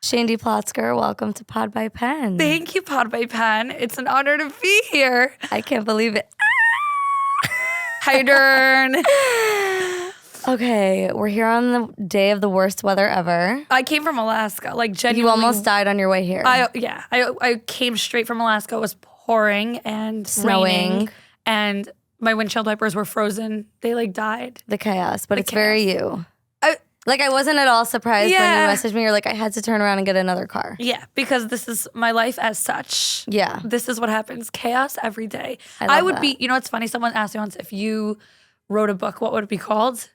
Shaindy Plotzker, welcome to Pod By Pen. Thank you, Pod By Pen. It's an honor to be here. I can't believe it. How you doing? Okay, we're here on the day of the worst weather ever. I came from Alaska, like genuinely. You almost died on your way here. I came straight from Alaska. It was pouring and Snowing. raining, and my windshield wipers were frozen. They like died. The chaos, but it's chaos. very you. I wasn't at all surprised when you messaged me. You're like, I had to turn around and get another car. Yeah, because this is my life as such. Yeah. This is what happens. Chaos every day. I would love be, that. you know, it's funny. Someone asked me once, if you wrote a book, what would it be called?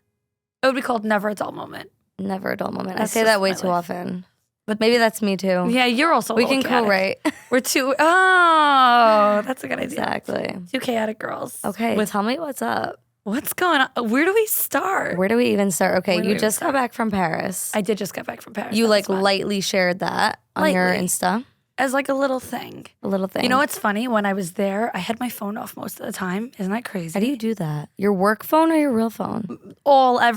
It would be called Never a Dull Moment. Never a dull moment. That's I say just that way my too life. often. But maybe that's me too. Yeah, you're also a We little can chaotic. co-write. We're two, oh, that's a good idea. Exactly. Two chaotic girls. Okay, tell me what's up. What's going on? Where do we start? Where do we even start? Okay, Where do you we just start? got back from Paris. I did just get back from Paris. You That was fun. lightly shared that on your Lightly. Insta. As like a little thing. A little thing. You know what's funny? When I was there, I had my phone off most of the time. Isn't that crazy? How do you do that? Your work phone or your real phone? I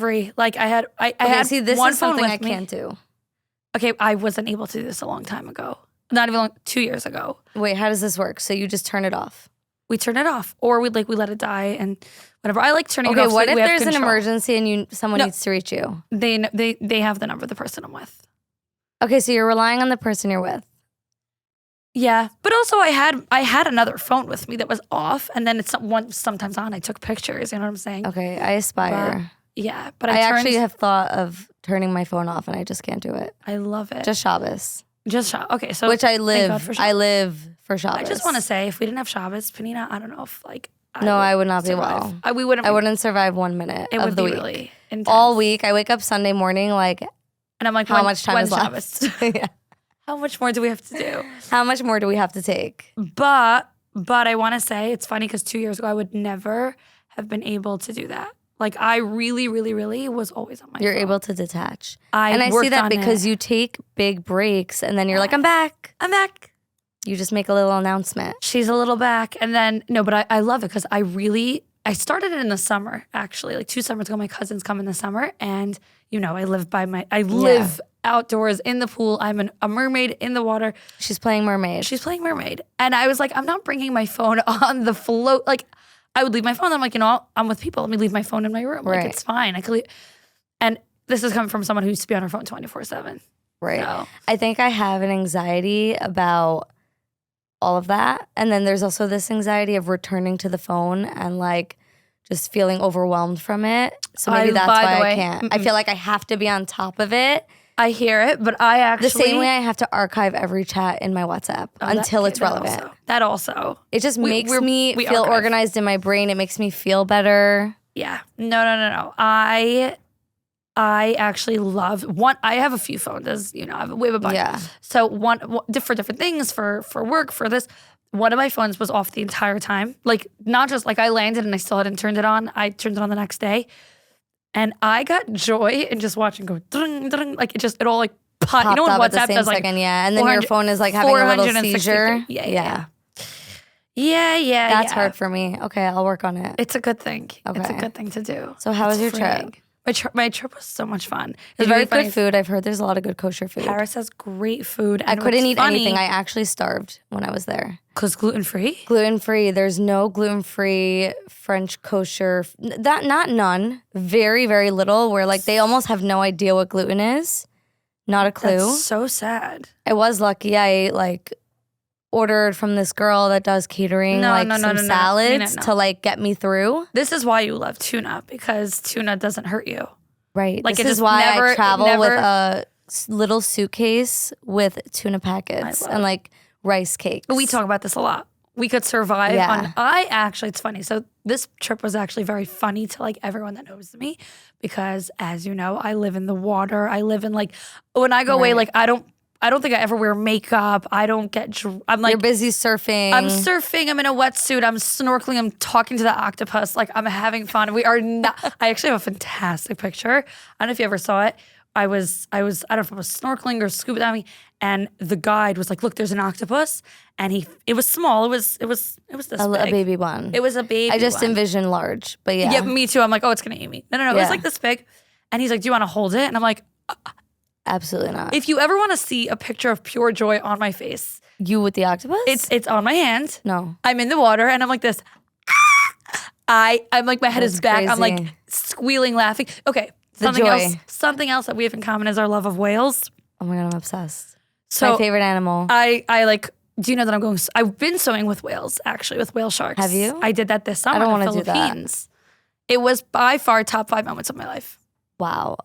had See, this one is phone something with I me. can't do. Okay, I wasn't able to do this a long time ago. Not even 2 years ago. Wait, how does this work? So you just turn it off? We turn it off, or we let it die and whatever. I like turning it Okay, off. what so if we have there's an control. emergency and someone No. needs to reach you? They have the number of the person I'm with. Okay, so you're relying on the person you're with. Yeah, but also I had another phone with me that was off, and then sometimes on. I took pictures. You know what I'm saying? Okay, I aspire. Yeah, but I turned, actually have thought of turning my phone off and I just can't do it. I love it. Just Shabbos. Okay, so Which I thank live. God for I Shabbos. live for Shabbos. I just want to say, if we didn't have Shabbos, Panina, I don't know if I would not be survive. well. We wouldn't. I wouldn't survive 1 minute It of would the be week. really intense. All week, I wake up Sunday morning like, and I'm like, how much time is Shabbos? left? Yeah. How much more do we have to do? How much more do we have to take? But I want to say it's funny because 2 years ago I would never have been able to do that. Like I really, really, really was always on my You're phone. able to detach. I and I see worked that on because it. you take big breaks and then you're like, I'm back. I'm back. You just make a little announcement. She's a little back. And then, no, but I love it because I started it in the summer, actually. Like 2 summers ago, my cousins come in the summer. And, you know, I live outdoors in the pool. I'm a mermaid in the water. She's playing mermaid. She's playing mermaid. And I was like, I'm not bringing my phone on the float. Like, I would leave my phone. I'm like, you know, I'm with people. Let me leave my phone in my room. Like, Right. it's fine. I could leave. And this is coming from someone who used to be on her phone 24/7. Right. So. I think I have an anxiety about all of that. And then there's also this anxiety of returning to the phone and like just feeling overwhelmed from it. So maybe that's by the why I way, can't. I feel like I have to be on top of it. I hear it, but I actually. The same way I have to archive every chat in my WhatsApp until it's relevant. That also. It just makes me we feel archive. organized in my brain. It makes me feel better. Yeah. No. I actually love one. I have a few phones, as you know. We have a bunch. Yeah. So for different things, for work, for this. One of my phones was off the entire time. Like not just like I landed and I still hadn't turned it on. I turned it on the next day, and I got joy in just watching go ding, ding, like it all like pot. You know when Popped up at WhatsApp the same does like second, yeah. And then your 400 phone is like having a little 463. seizure. Yeah. That's hard for me. Okay, I'll work on it. It's a good thing. It's a Okay. good thing to do. So how was your freeing. trip? My trip was so much fun. It Did was you very eat funny. good food? I've heard there's a lot of good kosher food. Paris has great food. I couldn't eat anything. I actually starved when I was there. Because gluten-free? Gluten-free. There's no gluten-free French kosher. Not none. Very, very little where like they almost have no idea what gluten is. Not a clue. That's so sad. I was lucky. I like ordered from this girl that does catering some salads No. to like get me through. This is why you love tuna, because tuna doesn't hurt you. Right. Like, this it is just why never- I it travel with never- a little suitcase with tuna packets love and it. like rice cakes. We talk about this a lot. We could survive Yeah. on. It's funny. So this trip was actually very funny to like everyone that knows me, because as you know, I live in the water. I live in like, when I go away, Right. like I don't think I ever wear makeup. I don't get, I'm like, You're busy surfing. I'm surfing. I'm in a wetsuit. I'm snorkeling. I'm talking to the octopus. Like I'm having fun. We are not. I actually have a fantastic picture. I don't know if you ever saw it. I was. I don't know if I was snorkeling or scuba diving, and the guide was like, "Look, there's an octopus," and it was small. It was this a big. baby one. It was a baby. I just one. envisioned large, but yeah. Yeah, me too. I'm like, oh, it's gonna eat me. No. It Yeah. was like this big, and he's like, "Do you want to hold it?" And I'm like, Absolutely not. If you ever want to see a picture of pure joy on my face, You with the octopus? it's on my hand. No. I'm in the water and I'm like this. I'm like, my head is That's back. I'm like crazy. squealing, laughing. Okay. The joy. Something else that we have in common is our love of whales. Oh my God, I'm obsessed. So My favorite animal. I like, do you know that I've been swimming with whales, actually, with whale sharks. Have you? I did that this summer don't in the wanna do that. Philippines. It was by far top 5 moments of my life. Wow.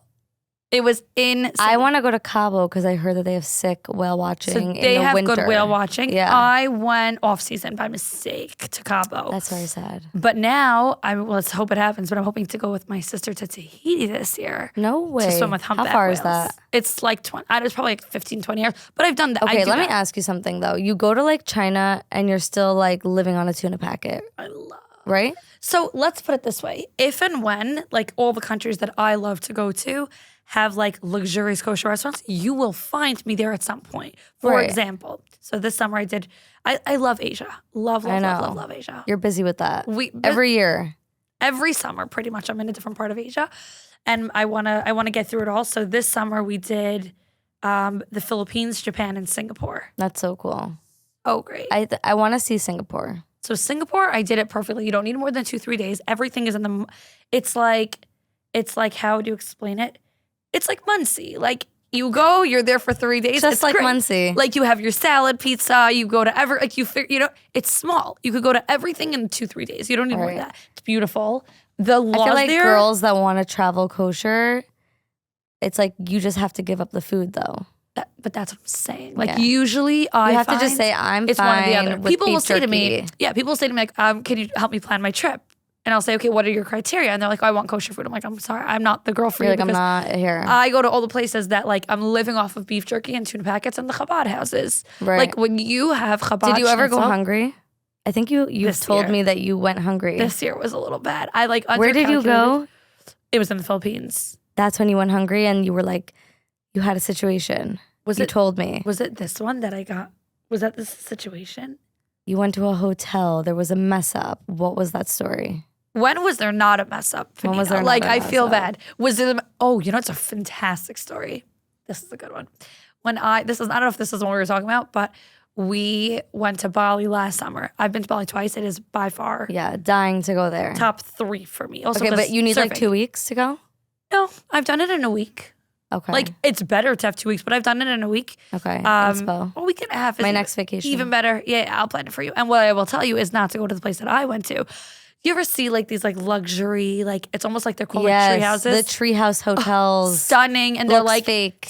It was insane. I want to go to Cabo because I heard that they have sick whale watching So in they the have winter. good whale watching. Yeah. I went off season by mistake to Cabo. That's very sad. But now, let's hope it happens, but I'm hoping to go with my sister to Tahiti this year. No way. To swim with humpback How far whales. is that? It's like it's probably like 15, 20 years, but I've done that. Okay, I do let me that. ask you something though. You go to like China and you're still like living on a tuna packet, I love. right? So let's put it this way. If and when like all the countries that I love to go to have like luxurious kosher restaurants, you will find me there at some point. For Right. example, so this summer I love Asia. Love Asia. You're busy with that. Every Every year. every summer pretty much I'm in a different part of Asia and I wanna get through it all. So this summer we did the Philippines, Japan, and Singapore. That's so cool. Oh great. I want to see Singapore. So Singapore, I did it perfectly. You don't need more than 2-3 days. Everything is in the it's like how do you explain it? It's like Muncie. Like you go, you're there for 3 days. Just it's like great. Muncie. Like you have your salad, pizza. You go to it's small. You could go to everything in 2-3 days. You don't need more than Right. that. It's beautiful. The laws I feel like there. girls that want to travel kosher, it's like you just have to give up the food though. But that's what I'm saying. Like Yeah. usually, You have to just find say I'm it's fine one or the other. with People beef will say to me, jerky. people will say to me like, can you help me plan my trip? And I'll say, okay, what are your criteria? And they're like, oh, I want kosher food. I'm like, I'm sorry, I'm not the girl for You're you. like, I'm because not here. I go to all the places that like I'm living off of beef jerky and tuna packets and the Chabad houses. Right. Like when you have Chabad. Did you ever go schnitzel- hungry? I think you've This told year. me that you went hungry. This year was a little bad. I like Where did you undercalculated. go? It was in the Philippines. That's when you went hungry and you were like, you had a situation. You told me. Was it this one that I got? Was that this situation? You went to a hotel. There was a mess up. What was that story? When was there not a mess up? When was Vanina? there not like a I mess feel up? bad. Was it? It's a fantastic story. This is a good one. I don't know if this is the one we were talking about, but we went to Bali last summer. I've been to Bali twice. It is by far Yeah, dying to go there. top 3 for me. Also, Okay, but you need like surfing. 2 weeks to go? No, I've done it in a week. Okay. Like it's better to have 2 weeks, but I've done it in a week. okay. Inspo. A week and a half is My next vacation. even better. Yeah, I'll plan it for you. And what I will tell you is not to go to the place that I went to. You ever see like these like luxury, like it's almost like they're called like tree houses. the treehouse hotels. Stunning, and they're Looks like fake.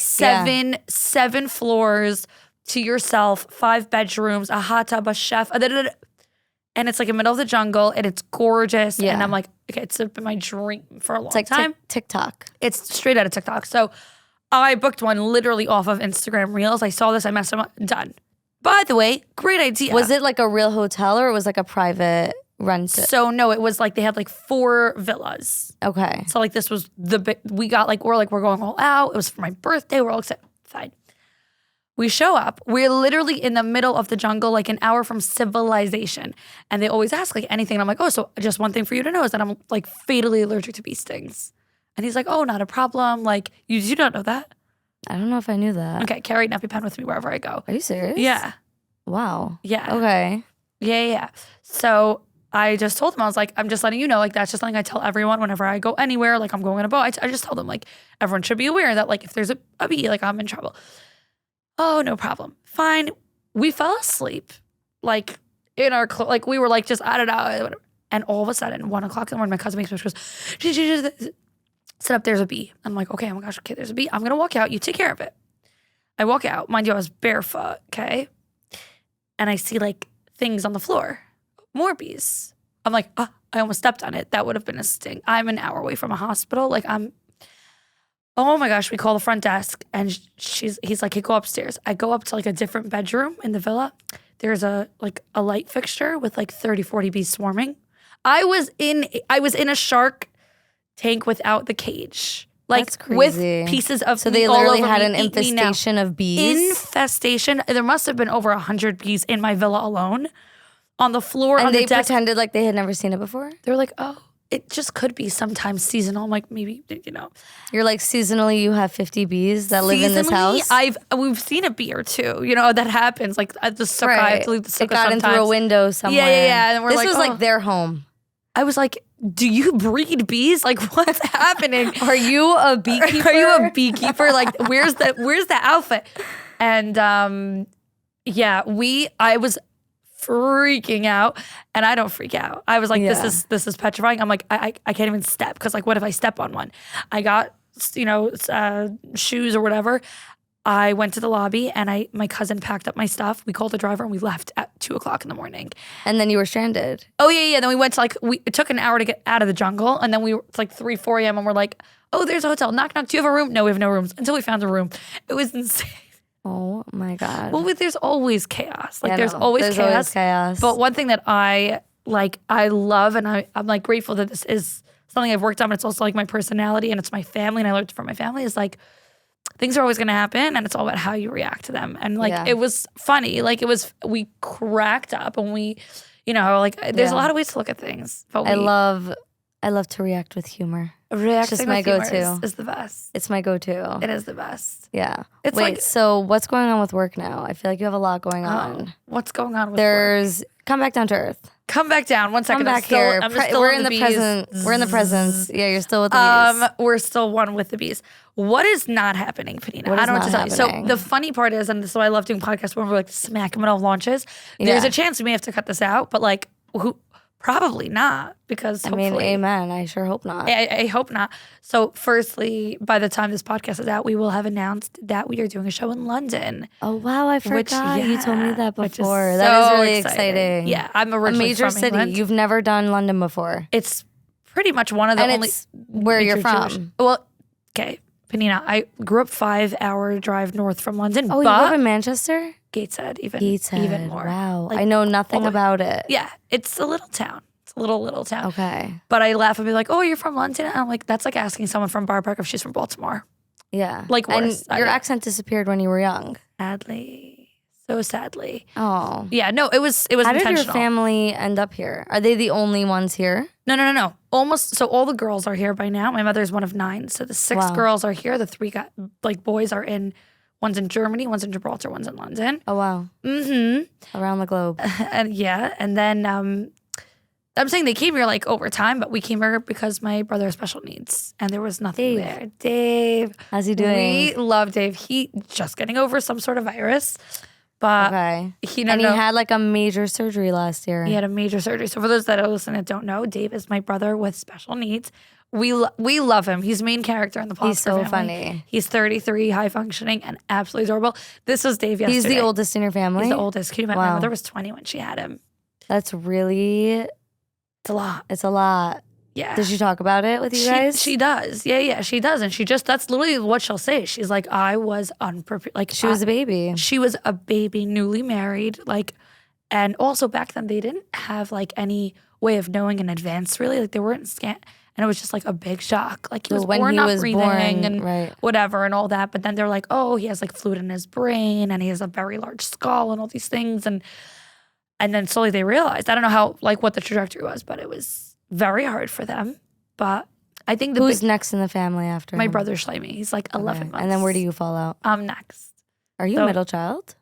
seven floors to yourself, 5 bedrooms, a hot tub, a chef, and it's like in the middle of the jungle, and it's gorgeous. Yeah. And I'm like, okay, it's been my dream for a long It's like time. TikTok. It's straight out of TikTok. So I booked one literally off of Instagram Reels. I saw this, I messed them up, done. By the way, great idea. Was it like a real hotel or it was like a private rent? So no, it was like they had like 4 villas. Okay. So like this was we got like we're going all out. It was for my birthday. We're all excited. Fine. We show up. We're literally in the middle of the jungle, like an hour from civilization. And they always ask like anything. And I'm like, oh, so just one thing for you to know is that I'm like fatally allergic to bee stings. And he's like, oh, not a problem. Like you don't know that? I don't know if I knew that. Okay, carry an EpiPen with me wherever I go. Are you serious? Yeah. Wow. Yeah. Okay. Yeah. So I just told him, I was like, I'm just letting you know, like, that's just something I tell everyone whenever I go anywhere. Like, I'm going on a boat. I just tell them, like, everyone should be aware that, like, if there's a bee, like, I'm in trouble. Oh, no problem. Fine. We fell asleep, like, in our like, we were, like, just, I don't know, whatever. And all of a sudden, 1 o'clock in the morning, my cousin makes me, she goes, sit up, there's a bee. I'm like, okay, oh my gosh, okay, there's a bee. I'm going to walk out. You take care of it. I walk out. Mind you, I was barefoot, okay? And I see, like, things on the floor. More bees. I'm like, I almost stepped on it. That would have been a sting. I'm an hour away from a hospital. Like oh my gosh, we call the front desk and he's like, hey, go upstairs. I go up to like a different bedroom in the villa. There's a light fixture with like 30, 40 bees swarming. I was in a shark tank without the cage. Like That's crazy. with pieces of So they all literally over had me, an eat me now. infestation of bees. Infestation. There must have been over 100 bees in my villa alone. On the floor, And on they the deck. pretended like they had never seen it before? They were like, oh, it just could be sometimes seasonal. I'm like, maybe, You're like, seasonally you have 50 bees that live in this seasonally, house? we've seen a bee or two, that happens. Like at the sukkah, I have to leave the sukkah It got in sometimes. through a window somewhere. Yeah. And we're this like, was oh. like their home. I was like, do you breed bees? Like, what's happening? Are you a beekeeper? Are you a beekeeper? Like, where's the outfit? And I was freaking out, and I don't freak out. I was like, this is petrifying. I'm like, I can't even step because like, what if I step on one? I got shoes or whatever. I went to the lobby and my cousin packed up my stuff. We called the driver and we left at 2:00 in the morning. And then you were stranded. Oh yeah. Then we went to it took an hour to get out of the jungle, and then it's like 3, 4 a.m. and we're like, oh, there's a hotel. Knock, knock. Do you have a room? No, we have no rooms. Until we found a room. It was insane. Oh my God. Well, there's always chaos. Like there's always chaos. But one thing that I love, and I'm like grateful that this is something I've worked on, but it's also like my personality and it's my family, and I learned it from my family, is like, things are always going to happen, and it's all about how you react to them. And it was funny. Like we cracked up, and we, there's a lot of ways to look at things. But I love to react with humor. Reacting just my with humor go-to. is the best. It's my go-to. It is the best. Yeah. It's Wait, so what's going on with work now? I feel like you have a lot going on. What's going on with work? Come back down to earth. Come back down. 1 second. Come back here. We're in the bees. present. We're in the presence. Yeah, you're still with the bees. We're still one with the bees. What is not happening, Panina? What I is don't know what not to tell you. happening? So the funny part is, and this is why I love doing podcasts when we're like smack in the middle of launches. There's a chance we may have to cut this out, but like probably not, because I mean, amen. I sure hope not. I hope not. So firstly, by the time this podcast is out, we will have announced that we are doing a show in London. Oh wow, I forgot. You told me that which is before. That is so really exciting. Yeah, I'm originally a major from city. England. You've never done London before. It's pretty much one of the And only it's where you're major from. Jewish. Well, okay, Panina, I grew up 5-hour drive north from London. Oh, you but grew up in Manchester? Gateshead, Gateshead. even more. Wow, Like, I know nothing about it. Yeah, it's a little town. It's a little town. Okay. But I laugh and be like, oh, you're from London? And I'm like, that's like asking someone from Bar Park if she's from Baltimore. Yeah. Like worse. And your accent disappeared when you were young. Sadly. So sadly. Oh. Yeah, no, it was How intentional. did your family end up here? Are they the only ones here? No. Almost. So all the girls are here by now. My mother's one of 9. So the 6 girls are here. The 3 boys are one's in Germany, one's in Gibraltar, one's in London. Oh, wow. Mm-hmm. Around the globe. And then I'm saying they came here like over time, but we came here because my brother has special needs, and there was nothing there. Dave. How's he doing? We love Dave. He just getting over some sort of virus. But he had like a major surgery last year. He had a major surgery. So for those that are listening that don't know, Dave is my brother with special needs. We love him. He's main character in the Plotzker He's so family. funny. He's 33, high functioning, and absolutely adorable. This was Dave yesterday. He's the oldest in your family? He's the oldest. Can you imagine? Wow. My mother was 20 when she had him. That's really... It's a lot. It's a lot. Yeah. Did she talk about it with you guys? She does. Yeah, she does. And that's literally what she'll say. She's like, I was unprepared. Like, she was a baby. She was a baby, newly married. Like, and also back then they didn't have like any way of knowing in advance, really. Like, they weren't scanned. And it was just like a big shock. Like, he was born not breathing and whatever and all that. But then they're like, oh, he has like fluid in his brain and he has a very large skull and all these things. And then slowly they realized, I don't know how, like, what the trajectory was, but it was very hard for them. But I think who's next in the family after my him? brother Shlomi. He's like 11 months. And then where do you fall out? I'm next. Are you a middle child?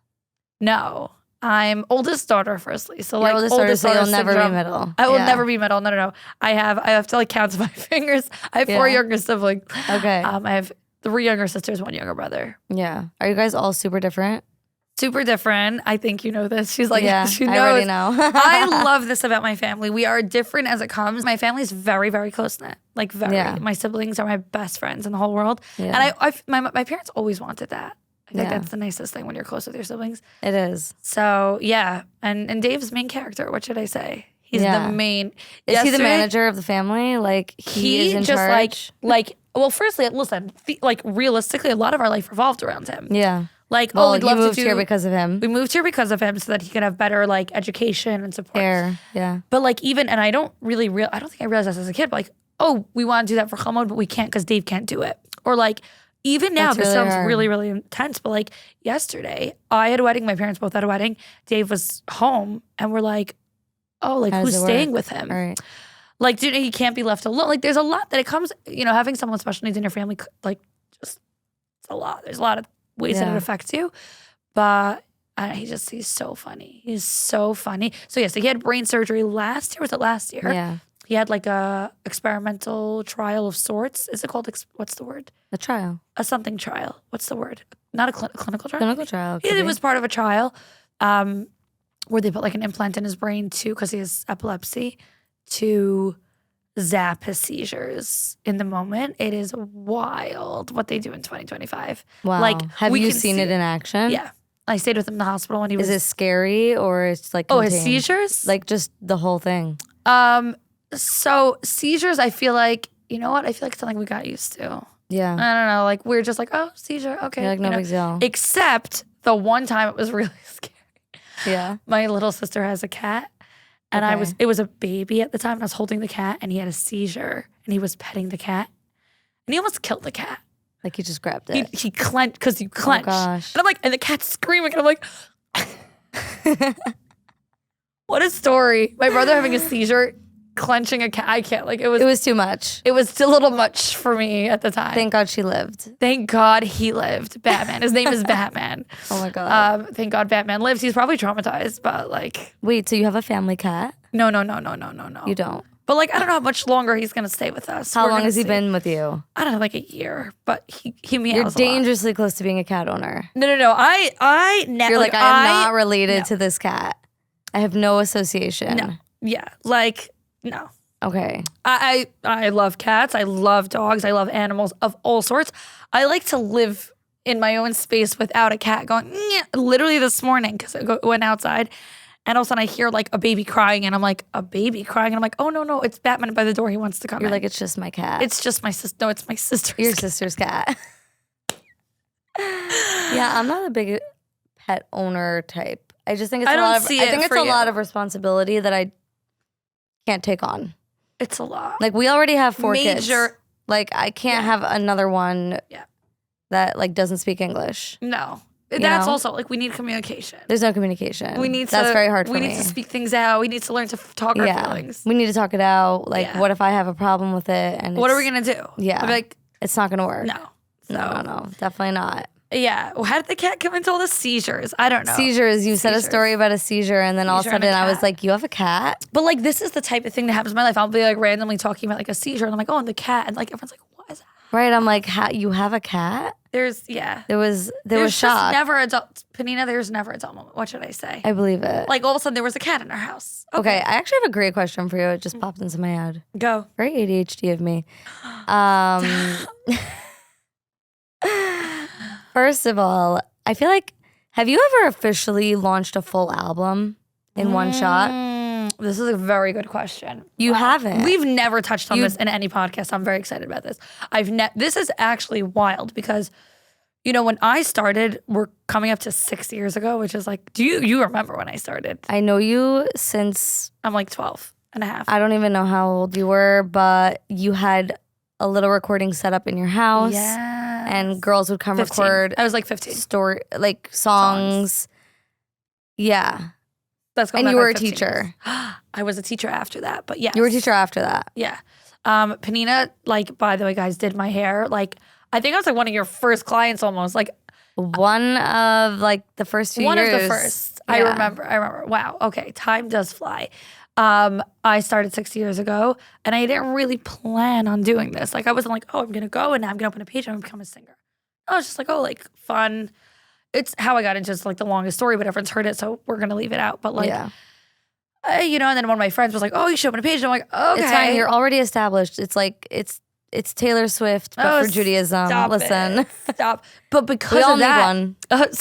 No. I'm oldest daughter, firstly. So Your like oldest daughter, so you'll never be middle. I will never be middle. No. I have to like count my fingers. I have 4 younger siblings. Okay. I have 3 younger sisters, 1 younger brother. Yeah. Are you guys all super different? Super different. I think you know this. She's like, yeah, she knows. I already know. I love this about my family. We are different as it comes. My family is very, very close-knit. Like, very. Yeah. My siblings are my best friends in the whole world. Yeah. And my parents always wanted that. I think that's the nicest thing when you're close with your siblings. It is. So, yeah. And Dave's main character, what should I say? He's the main. Is he the manager of the family? Like, he is in just charge? Well, firstly, listen, like, realistically, a lot of our life revolved around him. Yeah. Like, well, we'd love moved to here because of him. We moved here because of him so that he could have better, like, education and support. Yeah. But, like, even, and I don't really, I don't think I realized this as a kid, but, like, oh, we want to do that for Chalmod, but we can't because Dave can't do it. Or, like, even now, this sounds really, really intense, but, like, yesterday, I had a wedding, my parents both had a wedding, Dave was home, and we're like, oh, like, who's staying with him? Right. Like, dude, he can't be left alone. Like, there's a lot that it comes, having someone with special needs in your family, like, just, it's a lot. There's a lot of ways that it affects you. But he's so funny. He's so funny. So, so he had brain surgery last year. Was it last year? Yeah. He had like a experimental trial of sorts. Is it called, what's the word? A trial. A something trial. What's the word? Not a clinical trial? Clinical trial. It was part of a trial where they put like an implant in his brain because he has epilepsy, to zap his seizures in the moment. It is wild what they do in 2025. Wow. Like, have you seen it in action? Yeah. I stayed with him in the hospital when he was. Is it scary or it's like his contained? seizures? Like just the whole thing. So seizures, I feel like, you know what? I feel like it's something we got used to. Yeah. I don't know. Like, we're just like, oh, seizure. Okay. You're like, no big deal. Except the one time it was really scary. Yeah. My little sister has a cat. And it was a baby at the time. And I was holding the cat and he had a seizure and he was petting the cat. And he almost killed the cat. Like he just grabbed it. He clenched, because you clench. Oh gosh. And I'm like, and the cat's screaming. And I'm like, what a story. My brother having a seizure, clenching a cat. I can't. Like, it was too much. It was a little much for me at the time. Thank God she lived. Thank God he lived. Batman. His name is Batman. Oh my God. Thank God Batman lives. He's probably traumatized, but like. Wait, so you have a family cat? No. You don't? But like, I don't know how much longer he's gonna stay with us. How long has he been with you? I don't know, like a year. But he meows You're a lot. dangerously close to being a cat owner. No. I never. You're like, I am not related to this cat. I have no association. No. Yeah. Like, no. Okay. I love cats. I love dogs. I love animals of all sorts. I like to live in my own space without a cat going, "Nyeh." Literally this morning, because I went outside and all of a sudden I hear like a baby crying and I'm like, a baby crying? And I'm like, oh, no, it's Batman by the door. He wants to come You're in. like, it's just my cat. It's just my sister. No, it's my sister's Your cat. sister's cat. Yeah, I'm not a big pet owner type. I just think it's a lot of responsibility that I can't take on. It's a lot. Like, we already have 4 kids. Major. Like, I can't have another one that like doesn't speak English. No. That's also like, we need communication. There's no communication. That's very hard for me. We need to speak things out. We need to learn to talk our feelings. We need to talk it out. Like, what if I have a problem with it? And what are we gonna do? Yeah. I'm like, it's not gonna work. No. No, definitely not. Yeah. Well, how did the cat come into all the seizures? I don't know. Seizures. You said a story about a seizure, and then all of a sudden I was like, you have a cat? But like, this is the type of thing that happens in my life. I'll be like randomly talking about like a seizure, and I'm like, oh, and the cat, and like everyone's like, what is that? Right. I'm like, you have a cat? There was shock. Just never adult. Panina, there's never a adult moment. What should I say? I believe it. Like, all of a sudden there was a cat in our house. Okay. I actually have a great question for you. It just popped into my head. Go. Very ADHD of me. First of all, I feel like, have you ever officially launched a full album in one shot? This is a very good question. You haven't. We've never touched on this in any podcast. I'm very excited about this. This is actually wild because, when I started, we're coming up to 6 years ago, which is like, do you remember when I started? I know you since I'm like 12 and a half. I don't even know how old you were, but you had a little recording set up in your house. Yes. And girls would come 15. record. I was like 15. Songs. Yeah. That's going and back you were like a 15 teacher. years. I was a teacher after that, but yes. You were a teacher after that. Yeah. Panina, like, by the way, guys, did my hair. Like, I think I was like one of your first clients almost. Like, one of like the first few years. One of the first. Yeah. I remember. Wow. Okay. Time does fly. I started 6 years ago and I didn't really plan on doing this. Like, I wasn't like, oh, I'm going to go and now I'm going to open a page and I'm going to become a singer. I was just like, oh, like, fun. It's how I got into just like the longest story, but everyone's heard it, so we're going to leave it out. But like, and then one of my friends was like, oh, you should open a page. And I'm like, okay. It's fine. You're already established. It's like, it's Taylor Swift, but for Judaism. Listen. Stop. But because we all of that, need one.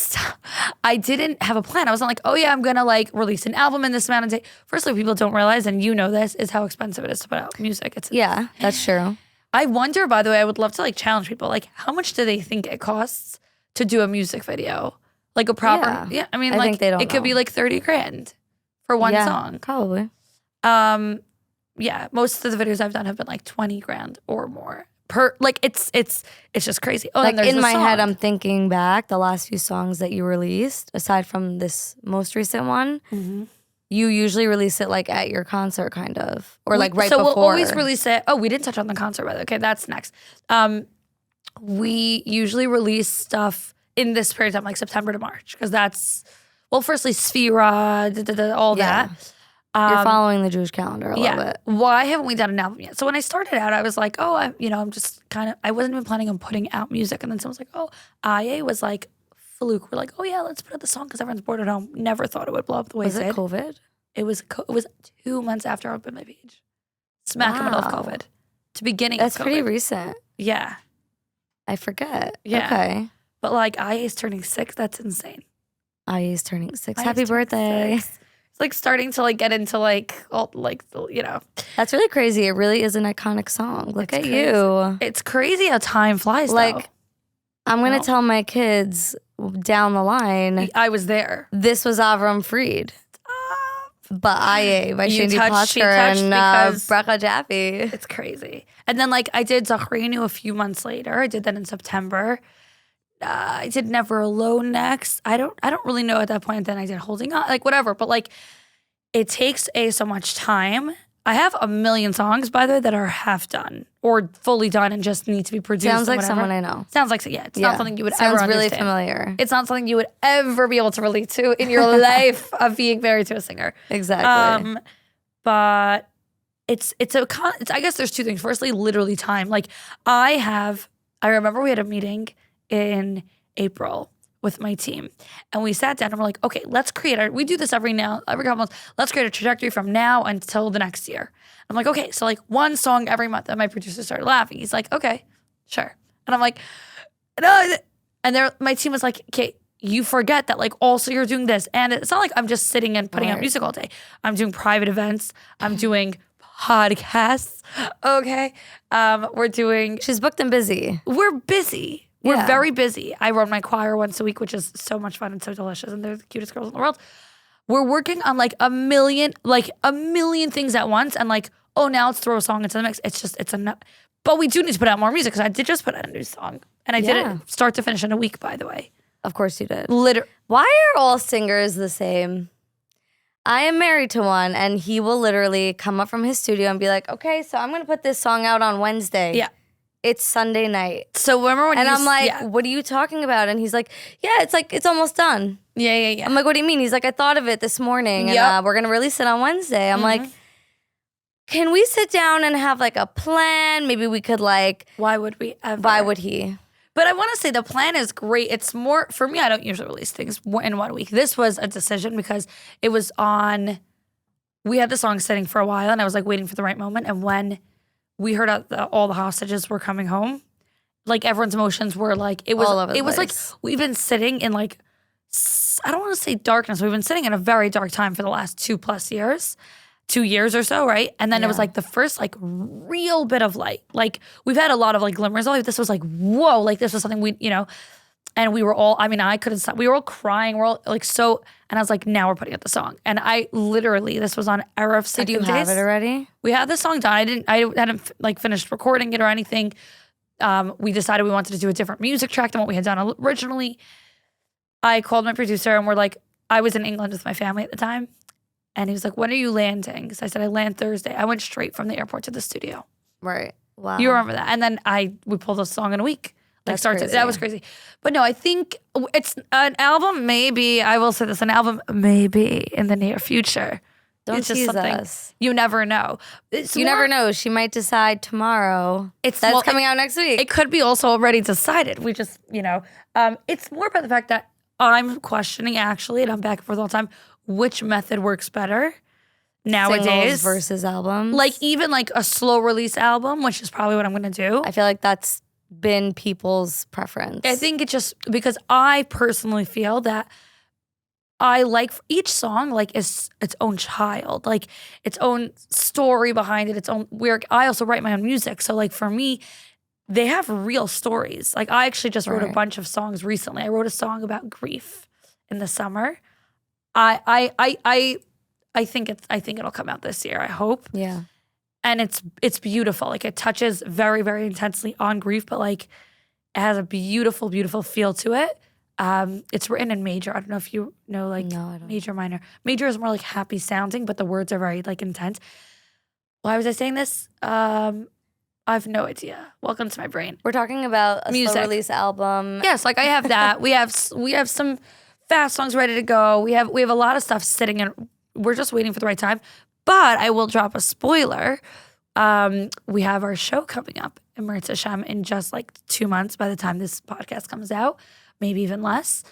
I didn't have a plan. I wasn't like, oh yeah, I'm going to like release an album in this amount of days. Firstly, people don't realize, and you know this, is how expensive it is to put out music. Yeah, that's true. I wonder, by the way, I would love to like challenge people. Like, how much do they think it costs to do a music video? Like a proper, I mean, I think they don't know. Could be like 30 grand for one song. Probably. Yeah, most of the videos I've done have been like 20 grand or more per. Like, it's just crazy. Oh, like in my head, I'm thinking back the last few songs that you released, aside from this most recent one. Mm-hmm. you usually release it like at your concert kind of, or like right so before. we'll always release it. Oh, we didn't touch on the concert, by the way. Okay, that's next. We usually release stuff in this period of time, like September to March, because that's, well, firstly, Sphera, all that. You're following the Jewish calendar a little bit. Why haven't we done an album yet? So when I started out, I was like, oh, I'm just kind of, I wasn't even planning on putting out music. And then someone's like, oh, IA was like, fluke. We're like, oh yeah, let's put out the song because everyone's bored at home. Never thought it would blow up the way it did. Was it COVID? It was 2 months after I opened my page. Smack in the middle of COVID. To beginning That's of COVID. pretty recent. Yeah. I forget. Yeah. Okay. But like IA is turning 6. That's insane. IA's turning 6. IA is Happy turning birthday. 6. It's like starting to like get into like all like, you know. That's really crazy. It really is an iconic song. Look at you. It's crazy how time flies Like, though. I'm going to tell my kids down the line. I was there. This was Avram Fried. But IA by You Shaindy touched- she Plotzker touched and because- Bracha Jaffe. It's crazy. And then like I did Zachrenu a few months later. I did that in September. I did Never Alone next. I don't really know at that point. Then I did Holding On, like whatever. But like it takes so much time. I have a million songs, by the way, that are half done or fully done and just need to be produced. Sounds like whatever. someone I know. Sounds like, yeah, it's not something you would Sounds ever really understand. familiar. It's not something you would ever be able to relate to in your life of being married to a singer. Exactly. But it's I guess there's two things. Firstly, literally time. Like I remember we had a meeting in April with my team and we sat down and we're like, okay, let's create we do this every couple months. Let's create a trajectory from now until the next year. I'm like, okay, so like one song every month. And my producer started laughing. He's like, okay, sure. And I'm like, no. And my team was like, okay, you forget that like also you're doing this. And it's not like I'm just sitting and putting out music all day. I'm doing private events. I'm doing podcasts. Okay. She's booked and busy. We're busy. We're very busy. I run my choir once a week, which is so much fun and so delicious. And they're the cutest girls in the world. We're working on like a million things at once. And like, oh, now let's throw a song into the mix. It's enough. But we do need to put out more music because I did just put out a new song. And I did it start to finish in a week, by the way. Of course you did. Why are all singers the same? I am married to one and he will literally come up from his studio and be like, okay, so I'm going to put this song out on Wednesday. Yeah. It's Sunday night. So remember when I'm like, what are you talking about? And he's like, yeah, it's almost done. Yeah. I'm like, what do you mean? He's like, I thought of it this morning and we're going to release it on Wednesday. I'm like, can we sit down and have like a plan? Maybe we could like. Why would we ever? Why would he? But I want to say the plan is great. It's more, for me, I don't usually release things in 1 week. This was a decision because it was we had the song sitting for a while and I was like waiting for the right moment. And when we heard all the hostages were coming home, like everyone's emotions were like, it was like we've been sitting in like, I don't want to say darkness. We've been sitting in a very dark time for the last 2+ years. 2 years or so, right? And then it was like the first like real bit of light. Like we've had a lot of like glimmers of light. This was like, whoa, like this was something and we were all, I couldn't stop. We were all crying. We're all like so, and I was like, now we're putting out the song. And I literally, this was on Erev second Did you have it already? We had the song done. I hadn't like finished recording it or anything. We decided we wanted to do a different music track than what we had done originally. I called my producer and we're like, I was in England with my family at the time. And he was like, when are you landing? So I said, I land Thursday. I went straight from the airport to the studio. Right. Wow. You remember that. And then we pulled a song in a week. That was crazy. But no, I think it's an album, maybe, I will say this, an album maybe in the near future. Don't tease us. You never know. You never know. She might decide tomorrow. That's coming out next week. It could be also already decided. We just, it's more about the fact that I'm questioning actually, and I'm back and forth all the time, which method works better nowadays. Singles versus albums. Like even like a slow release album, which is probably what I'm going to do. I feel like that's been people's preference. I think it's just because I personally feel that I like each song like is its own child, like its own story behind it, its own weird. I also write my own music. So like for me, they have real stories. Like I actually just wrote a bunch of songs recently. I wrote a song about grief in the summer. I think it'll come out this year. I hope. Yeah. And it's beautiful. Like it touches very, very intensely on grief, but like it has a beautiful, beautiful feel to it. It's written in major. I don't know if you know like No, I don't. major, minor. Major is more like happy sounding, but the words are very like intense. Why was I saying this? I have no idea. Welcome to my brain. We're talking about a Music. slow release album. Yes, like I have that. we have some fast songs ready to go. We have a lot of stuff sitting in. We're just waiting for the right time. But I will drop a spoiler. We have our show coming up in Meretz Hashem in just like 2 months by the time this podcast comes out, maybe even less.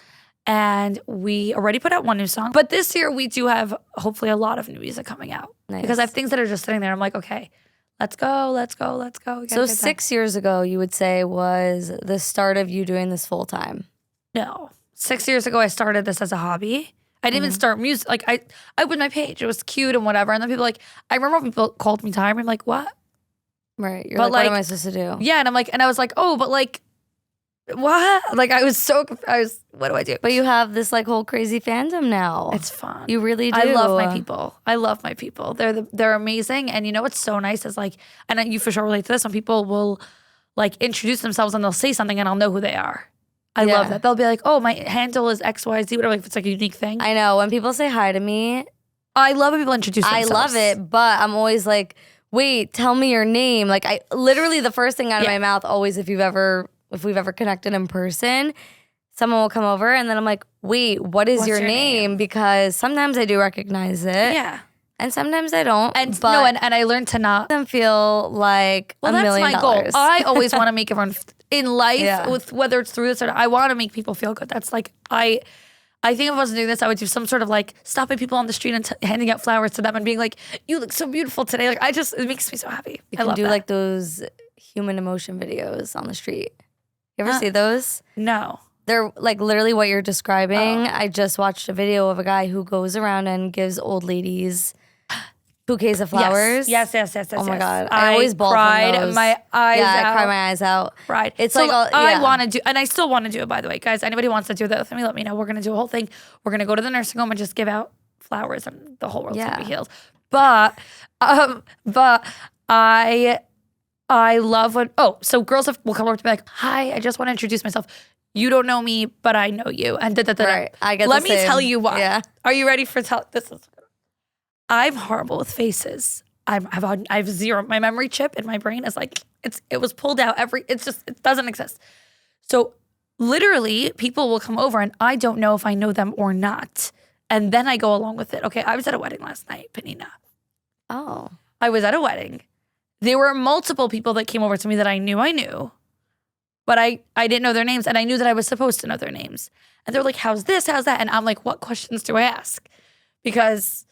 And we already put out one new song. But this year we do have hopefully a lot of new music coming out. Nice. Because I have things that are just sitting there. I'm like, okay, let's go. We gotta So get that. 6 years ago, you would say was the start of you doing this full time. No. 6 years ago, I started this as a hobby. I didn't even start music. Like I opened my page. It was cute and whatever. And then people like, I remember when people called me tired. I'm like, what? Right. You're But like, what like- am I supposed to do? Yeah. And I was like, oh, but like, what? Like I was, what do I do? But you have this like whole crazy fandom now. It's fun. You really do. I love my people. They're amazing. And you know what's so nice is like, and you for sure relate to this, when people will like introduce themselves and they'll say something and I'll know who they are. I Yeah. love that. They'll be like, oh, my handle is XYZ, whatever, like if it's like a unique thing. I know. When people say hi to me, I love when people introduce I themselves. love it, but I'm always like, wait, tell me your name. Like I literally the first thing out of Yeah. my mouth always if we've ever connected in person, someone will come over and then I'm like, wait, what is What's your your name? Because sometimes I do recognize it. Yeah. And sometimes I don't. And but no, and I learned to not. them feel like Well, $1 that's million. my goal. I always want to make everyone in life, Yeah. with whether it's through this or not, I want to make people feel good. That's like I think if I wasn't doing this, I would do some sort of like stopping people on the street and handing out flowers to them and being like, "You look so beautiful today." Like it makes me so happy. You I can love do that. like those human emotion videos on the street. You ever see those? No. They're like literally what you're describing. Oh. I just watched a video of a guy who goes around and gives old ladies bouquets of flowers. Yes. Oh my God. I always bawl cried from those. my eyes Yeah, out. I cry my eyes out. Cried. It's So like all, I yeah. want to do, and I still want to do it. By the way, guys, anybody wants to do that with me, let me know. We're gonna do a whole thing. We're gonna go to the nursing home and just give out flowers, and the whole world's gonna be Yeah. healed. But I love when so girls will come over to me like, "Hi, I just want to introduce myself. You don't know me, but I know you." And Right. I get Let the me same. tell you why. Yeah. Are you ready for this? I'm horrible with faces. I have zero. My memory chip in my brain is like it was pulled out it doesn't exist. So literally people will come over and I don't know if I know them or not. And then I go along with it. Okay, I was at a wedding last night, Panina. Oh. I was at a wedding. There were multiple people that came over to me that I knew. But I didn't know their names and I knew that I was supposed to know their names. And they're like, how's this? How's that? And I'm like, what questions do I ask? Because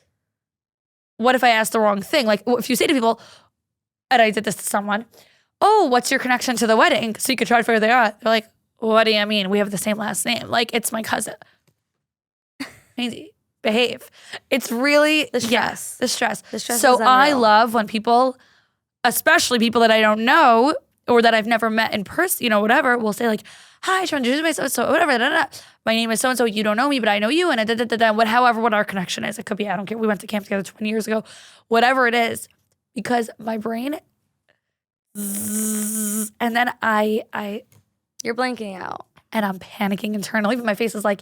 what if I ask the wrong thing? Like if you say to people, and I did this to someone, oh, what's your connection to the wedding? So you could try to figure they are. They're like, what do you mean? We have the same last name. Like it's my cousin. Crazy. Behave. It's really The stress. The stress. The stress So is I unreal. love when people, especially people that I don't know or that I've never met in person, whatever, will say like, hi, I should introduce myself, so whatever, da, da, da. My name is so-and-so, you don't know me, but I know you, and da, da, da, da, what our connection is. It could be, I don't care, we went to camp together 20 years ago, whatever it is, because my brain, and then You're blanking out. and I'm panicking internally, but my face is like,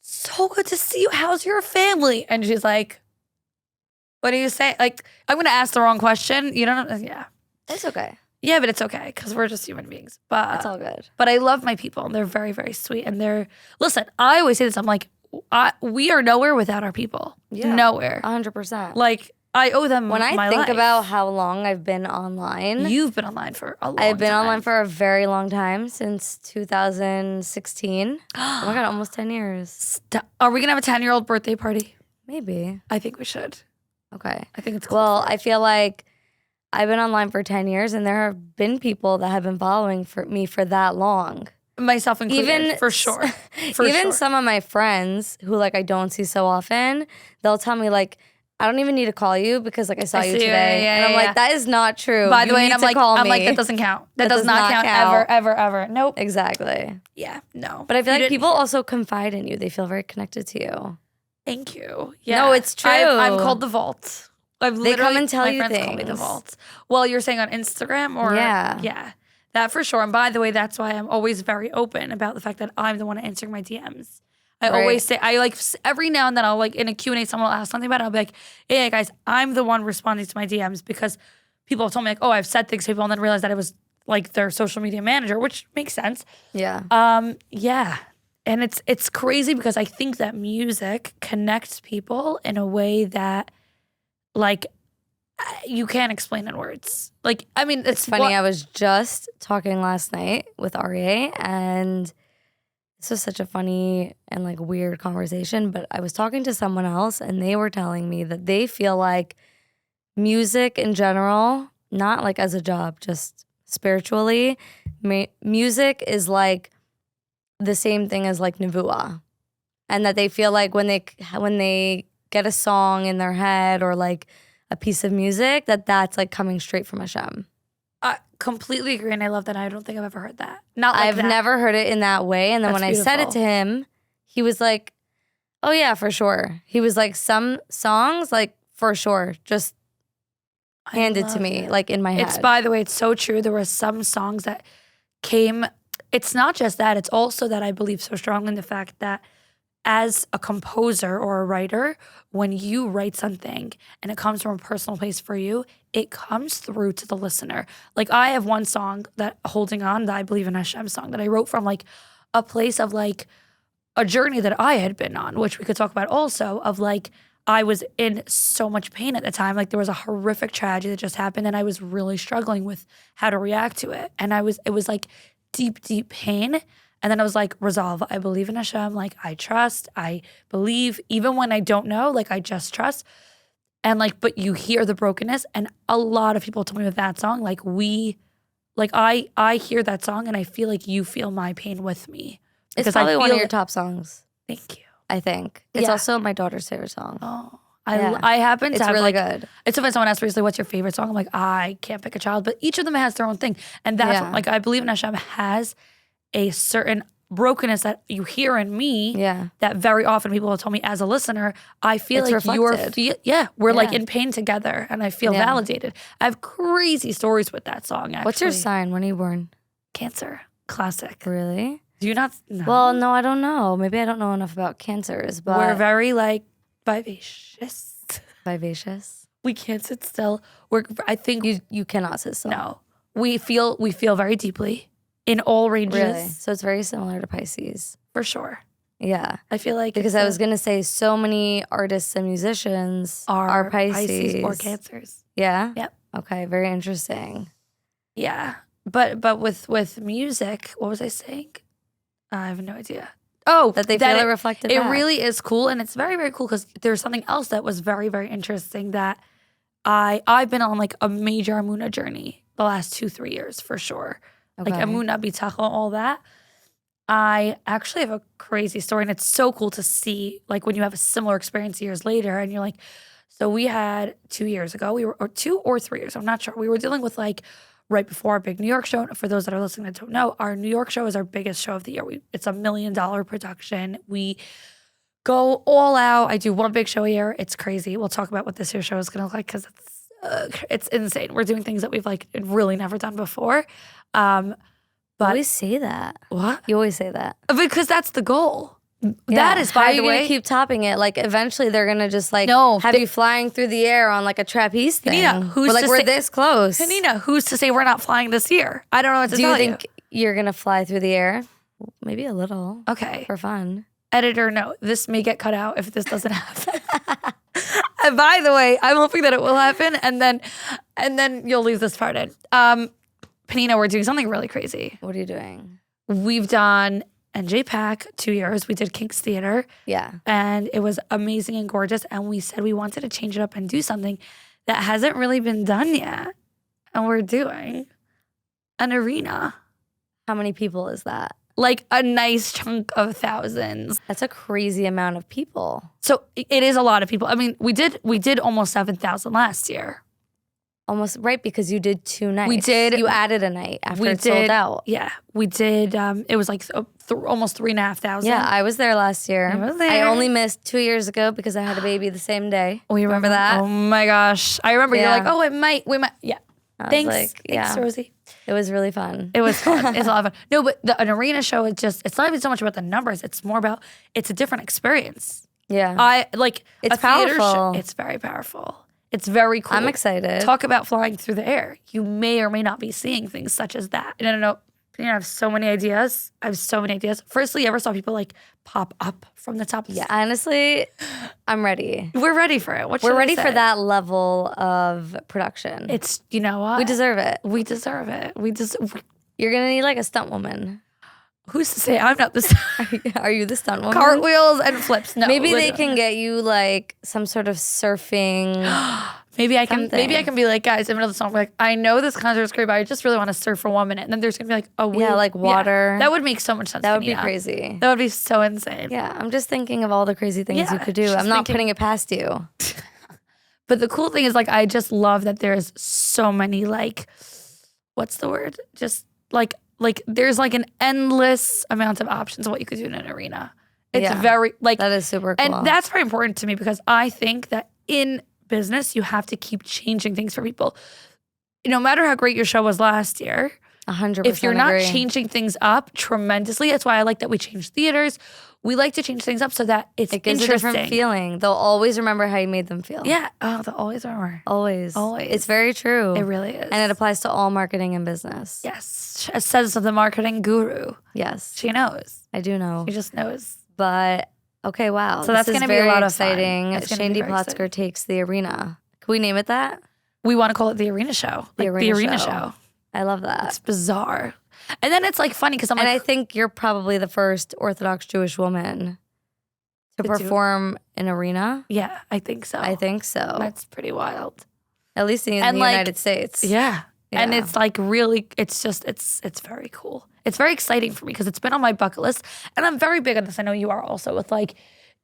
so good to see you, how's your family? And she's like, what do you say? Like, I'm going to ask the wrong question, yeah. It's okay. Yeah, but it's okay because we're just human beings. But It's all good. But I love my people. They're very, very sweet. And listen, I always say this. I'm like, we are nowhere without our people. Yeah. Nowhere. 100%. Like, I owe them When I my think life. about how long I've been online, You've been online for a long time. I've been online for a very long time, since 2016. Oh my God, almost 10 years. Are we going to have a 10-year-old birthday party? Maybe. I think we should. Okay. I think it's cool. Well, I feel like I've been online for 10 years and there have been people that have been following me for that long. Myself included, for sure. For Even sure. some of my friends who like I don't see so often, they'll tell me like, I don't even need to call you because like I saw I you see you. today. Yeah, and I'm yeah, like, yeah. that is not true. By the You way, need and to call I'm me. like, that doesn't count. That does not count ever. Nope. Exactly. Yeah, no. But I feel You like didn't- people also confide in you. They feel very connected to you. Thank you. Yeah. No, it's true. I'm called the Vault. I've They come literally- and tell my you friends call me the things. Vault. Well, you're saying on Instagram or Yeah. yeah. That for sure. And by the way, that's why I'm always very open about the fact that I'm the one answering my DMs. I Right. always say, every now and then I'll like in a Q&A, someone will ask something about it. I'll be like, hey guys, I'm the one responding to my DMs because people have told me like, oh, I've said things to people and then realized that it was like their social media manager, which makes sense. Yeah. Yeah. And it's crazy because I think that music connects people in a way that like you can't explain in words. Like, I mean, it's Funny, I was just talking last night with Aryeh, and this was such a funny and like weird conversation, but I was talking to someone else and they were telling me that they feel like music in general, not like as a job, just spiritually, music is like the same thing as like nevuah. And that they feel like when they get a song in their head or like a piece of music, that's like coming straight from Hashem. I completely agree, and I love that. I don't think I've ever heard that. Not like I've that. never heard it in that way. And then That's when I said it beautiful. to him, he was like, oh yeah, for sure. He was like, some songs, like for sure, just handed to love me, it. like in my head. It's, by the way, it's so true. There were some songs that came, it's not just that, it's also that I believe so strongly in the fact that as a composer or a writer, when you write something and it comes from a personal place for you, it comes through to the listener. Like I have one song that Holding On, that I believe in Hashem song, that I wrote from like a place of like a journey that I had been on, which we could talk about also, of like I was in so much pain at the time. Like there was a horrific tragedy that just happened and I was really struggling with how to react to it. And it was like deep, deep pain. And then I was like, resolve. I believe in Hashem. Like I trust, I believe, even when I don't know, like I just trust. And like, but you hear the brokenness. And a lot of people told me with that song, like I hear that song and I feel like you feel my pain with me. It's Because probably I one feel of your top songs, Thank you. I think. It's Yeah. also my daughter's favorite song. Oh, Yeah. I happen to It's have really like, good. it's so funny. Someone asked me recently, what's your favorite song? I'm like, I can't pick a child, but each of them has their own thing. And that's Yeah. what, like, I believe in Hashem has a certain brokenness that you hear in me. Yeah. That very often people will tell me as a listener, I feel It's like reflected. we're like Yeah. in pain together and I feel Yeah. validated. I have crazy stories with that song, actually. What's your sign? When are you born? Cancer. Classic. Really? Do you not know? Well, no, I don't know. Maybe I don't know enough about cancers, but we're very like vivacious. vivacious. We can't sit still. I think You cannot sit still. no. We feel very deeply in all ranges. Really? So it's very similar to Pisces. For sure. Yeah. I feel like Because I was going to say so many artists and musicians are Pisces. or cancers. Yeah? Yep. Okay, very interesting. Yeah. But with music, what was I saying? I have no idea. Oh, That they feel it reflected It back. really is cool. And it's very, very cool because there's something else that was very, very interesting that I've been on like a major Amuna journey the last 2-3 years for sure. Okay. Like Amuna, Bitachon, all that. I actually have a crazy story and it's so cool to see like when you have a similar experience years later and you're like, so we had 2 years ago, or 2 or 3 years, I'm not sure. We were dealing with like right before our big New York show. For those that are listening that don't know, our New York show is our biggest show of the year. It's $1 million production. We go all out. I do one big show a year. It's crazy. We'll talk about what this year's show is going to look like because it's insane. We're doing things that we've like really never done before. You always say that. What? You always say that. Because that's the goal. Yeah. That is, How by are the you gonna way, keep topping it? Like eventually they're gonna just like No, have you flying through the air on like a trapeze thing. Hanina, who's We're like to we're say- this close. Hanina, who's to say we're not flying this year? I don't know what to Do you tell think you're gonna fly through the air? Maybe a little. Okay. For fun. Editor, no, this may get cut out if this doesn't happen. And by the way, I'm hoping that it will happen, and then you'll leave this part in. Panina, we're doing something really crazy. What are you doing? We've done NJ Pack 2 years. We did King's Theater, Yeah. and it was amazing and gorgeous. And we said we wanted to change it up and do something that hasn't really been done yet, and we're doing an arena, How many people is that? like a nice chunk of thousands. That's a crazy amount of people. So it is a lot of people. I mean, we did almost 7,000 last year. Almost right because you did 2 nights. We did. You added a night after We it sold did. out. Yeah, we did. It was like almost 3,500. Yeah, I was there last year. You was I there. only missed 2 years ago because I had a baby the same day. We Remember that? Oh my gosh, I remember. Yeah. You're like, oh, we might. Yeah. I was Thanks, like, thanks, yeah. Rosie. It was really fun. It was fun. It's a lot of fun. No, but an arena show is just, it's not even so much about the numbers. It's more about, it's a different experience. Yeah. It's a theater powerful. show. It's very powerful. It's very cool. I'm excited. Talk about flying through the air. You may or may not be seeing things such as that. And I don't know. I have so many ideas. Firstly, you ever saw people like pop up from the top? Yeah, honestly, I'm ready. We're ready for it. We're ready for that level of production. It's, you know what? We deserve it. We deserve it. You're gonna need like a stunt woman. Who's to say I'm not the Are you the stunt woman? Cartwheels and flips. No, maybe they can get you like some sort of surfing. Maybe I can something. be like, guys, in the middle of the song, we're like, I know this concert is great, but I just really want to surf for 1 minute. And then there's gonna be like, oh, yeah, like water. Yeah, that would make so much sense. That would be crazy. That would be so insane. Yeah, I'm just thinking of all the crazy things you could do. I'm not putting it past you. But the cool thing is, like, I just love that there's so many, like, what's the word? Just like there's like an endless amount of options of what you could do in an arena. It's very like that is super cool. And that's very important to me because I think that in business, you have to keep changing things for people. No matter how great your show was last year, 100%. if you're not agree. changing things up tremendously, that's why I like that we change theaters. We like to change things up so that it gives a different feeling. They'll always remember how you made them feel. Yeah. Oh, they'll always remember. Always. Always. It's very true. It really is. And it applies to all marketing and business. Yes. Says the marketing guru. Yes. She knows. I do know. She just knows. But okay, wow. So that's going to be a lot of fun. exciting. Shaindy Plotzker takes the arena. Can we name it that? We want to call it the arena show. The arena show. I love that. It's bizarre. And then it's like funny because I think you're probably the first Orthodox Jewish woman to perform in arena. Yeah, I think so. I think so. That's pretty wild. At least in the United States. Yeah. And it's like really, it's just, it's very cool. It's very exciting for me because it's been on my bucket list. And I'm very big on this. I know you are also with like,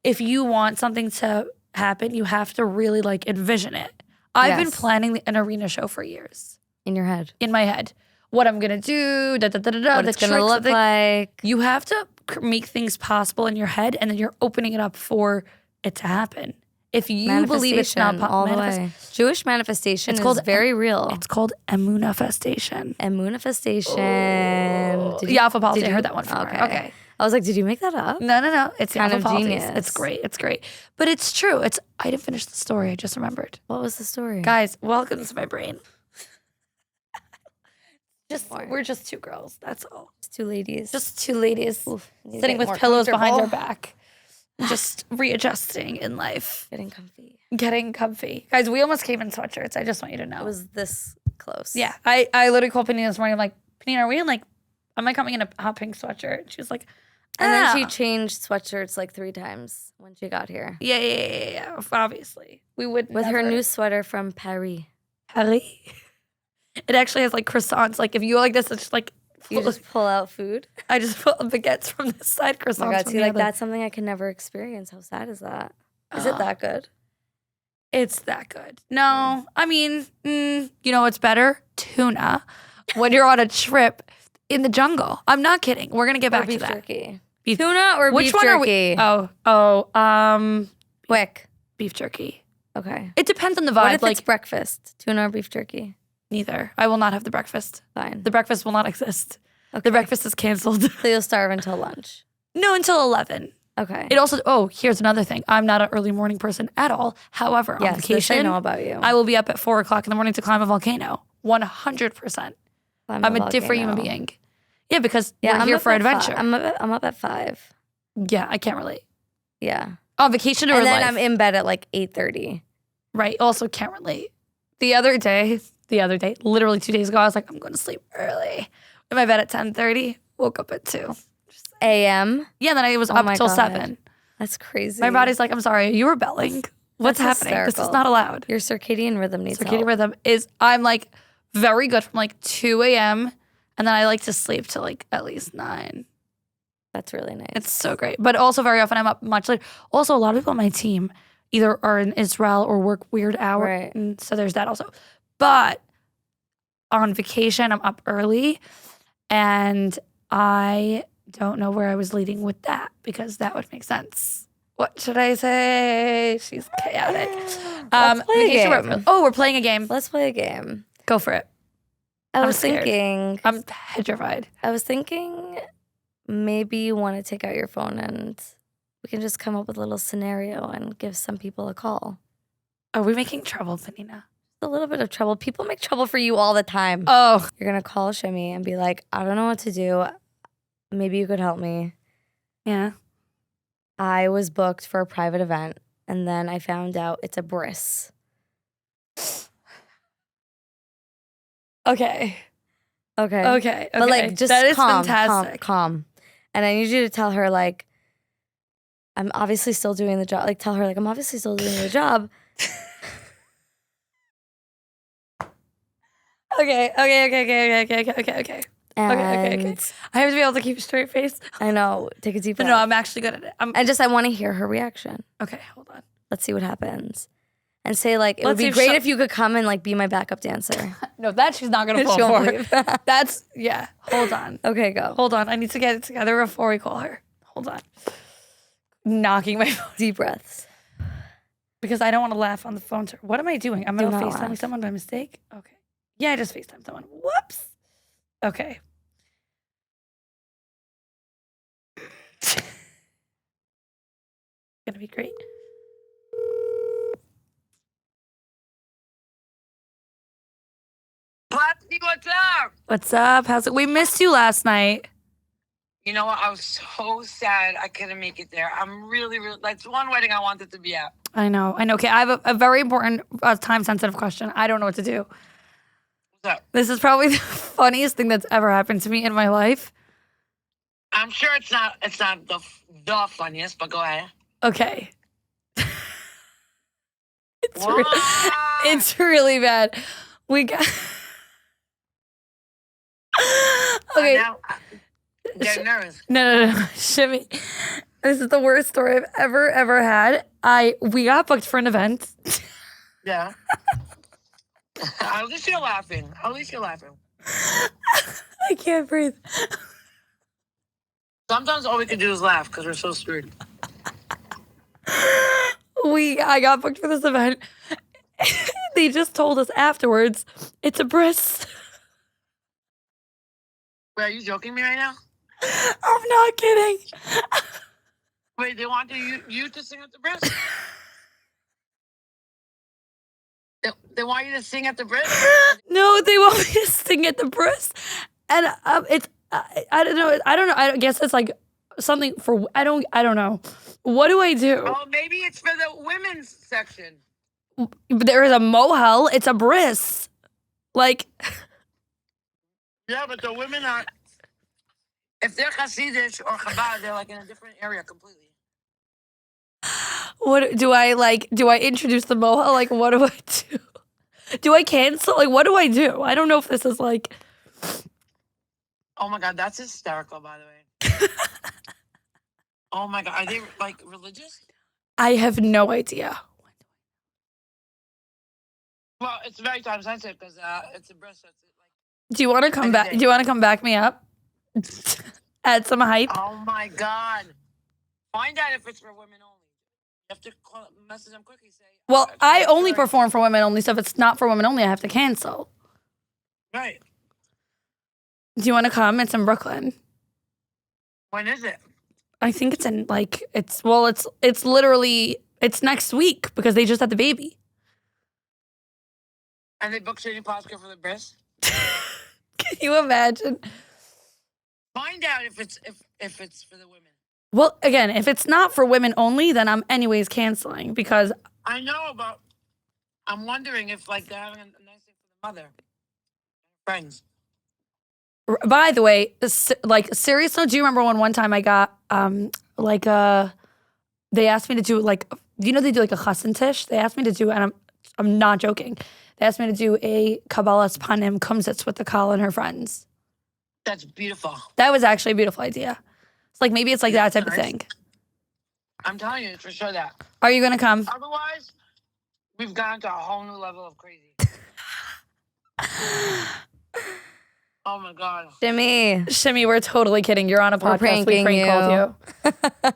if you want something to happen, you have to really like envision it. I've been planning an arena show for years. In your head. In my head. What I'm going to do, what it's going to look like. You have to make things possible in your head and then you're opening it up for it to happen. If you believe it's not all the way. Jewish manifestation is very real. It's called emunafestation. Emunafestation. Oh. Yafa Policy. I heard that one from her. Okay. I was like, did you make that up? No. It's kind of genius. It's great. It's great. But it's true. I didn't finish the story. I just remembered. What was the story? Guys, welcome to my brain. We're just two girls. That's all. Just two ladies. Just two ladies sitting with pillows behind their back. Just readjusting in life. Getting comfy. Guys, we almost came in sweatshirts. I just want you to know. It was this close. Yeah. I literally called Panina this morning. I'm like, Panina, are we in like, am I coming in a hot pink sweatshirt? She was like, and then she changed sweatshirts like 3 times when she got here. Yeah. Obviously. We would with her new sweater from Paris. Paris? It actually has like croissants. Like if you go like this, it's just like you just pull out food. I just pull baguettes from this side, croissants. Oh my God, see, like that's something I can never experience. How sad is that? Is it that good? It's that good. No, I mean, you know what's better? Tuna. When you're on a trip in the jungle. I'm not kidding. We're gonna get back to that. Jerky. Tuna or Which beef one jerky? Are we? Quick. Beef jerky. Okay. It depends on the vibe. What if it's breakfast? Tuna or beef jerky? Neither. I will not have the breakfast. Fine. The breakfast will not exist. Okay. The breakfast is canceled. So you'll starve until lunch? No, until 11. Okay. It also, here's another thing. I'm not an early morning person at all. However, on vacation, I know about you. I will be up at 4 o'clock in the morning to climb a volcano. 100%. I'm a different human being. Yeah, because we're here for adventure. I'm up at 5. Yeah, I can't relate. Yeah. On vacation or and then life? I'm in bed at like 8:30. Right. Also can't relate. The other day, literally 2 days ago, I was like, I'm going to sleep early. In my bed at 10:30, woke up at 2 a.m. Yeah, then I was up till 7. That's crazy. My body's like, I'm sorry, you were belling. What's happening? Hysterical. This is not allowed. Your circadian rhythm needs help. Rhythm is, I'm like very good from like 2 a.m. and then I like to sleep till like at least 9. That's really nice. It's so great. But also very often I'm up much later. Also, a lot of people on my team either are in Israel or work weird hours. Right. And so there's that also. But on vacation, I'm up early and I don't know where I was leading with that because that would make sense. What should I say? She's chaotic. Let's play a game. We're playing a game. Let's play a game. Go for it. I was scared. thinking. I'm petrified. I was thinking maybe you want to take out your phone and we can just come up with a little scenario and give some people a call. Are we making trouble, Vanina? A little bit of trouble. People make trouble for you all the time. Oh. You're going to call Shimmy and be like, I don't know what to do. Maybe you could help me. Yeah. I was booked for a private event and then I found out it's a bris. Okay. Okay. But like, just that is calm, fantastic. calm. And I need you to tell her like, I'm obviously still doing the job. Like, tell her like, I'm obviously still doing the job. Okay. And Okay. I have to be able to keep a straight face. I know. Take a deep breath. But no, I'm actually good at it. I want to hear her reaction. Okay, hold on. Let's see what happens. And say like, it Let's would see be if great if you could come and like be my backup dancer. No, that she's not gonna fall She won't for. believe. That's hold on. Okay, go. Hold on. I need to get it together before we call her. Hold on. Knocking my phone. Deep breaths. Because I don't want to laugh on the phone to her. What am I doing? I'm Do gonna not FaceTime laugh. someone by mistake? Okay. Yeah, I just FaceTime someone. Whoops. Okay. Gonna be great. Plotzky, what's up? What's up? How's it? We missed you last night. You know what? I was so sad I couldn't make it there. I'm really, that's one wedding I wanted to be at. I know. Okay, I have a very important time-sensitive question. I don't know what to do. What's up? This is probably the funniest thing that's ever happened to me in my life. I'm sure it's not the funniest, but go ahead. Okay. What? It's really bad. We got... Okay. Now, I'm getting nervous. No. Shimmy. This is the worst story I've ever had. We got booked for an event. Yeah. At least you're laughing. I can't breathe. Sometimes all we can do is laugh because we're so screwed. I got booked for this event. They just told us afterwards it's a bris. Wait, are you joking me right now? I'm not kidding. Wait, they want you to sing at the breast? They want you to sing at the breast? No, they want me to sing at the bris, and it's I don't know. I guess it's like something for I don't know. What do I do? Oh, maybe it's for the women's section. There is a mohel. It's a bris. Like, Yeah, but the women are. If they're Hasidish or Chabad, they're like in a different area completely. what do I like? Do I introduce the mohel? Like, what do I do? Do I cancel? Like, what do I do? I don't know if this is like. Oh my God, that's hysterical, by the way. Oh my God, are they like religious? I have no idea. Well, it's very time sensitive because it's a breast. So it's like. Do you want to come back? Do you want to come back me up? Add some hype. Oh my God! Find out if it's for women only. You have to message them quickly. Say. Well, I only sure. perform for women only, so if it's not for women only, I have to cancel. Right. Do you want to come? It's in Brooklyn. When is it? I think it's in like it's literally next week because they just had the baby. And they booked Shaindy Plotzker for the breast. Can you imagine? Find out if it's for the women. Well, again, if it's not for women only, then I'm anyways canceling because I know, but I'm wondering if like they're having a nice thing for the mother, friends. by the way, like serious note, do you remember when one time I got they asked me to do like they do like a chassan tish? They asked me to do, and I'm not joking. They asked me to do a Kabbalas Panim kumsitz with the Kal and her friends. That's beautiful. That was actually a beautiful idea. It's like maybe it's like that type of thing. I'm telling you, it's for sure that. Are you gonna come? Otherwise, we've gone to a whole new level of crazy. Oh my God. Shimmy, we're totally kidding. You're on a podcast. We pranking prank called you.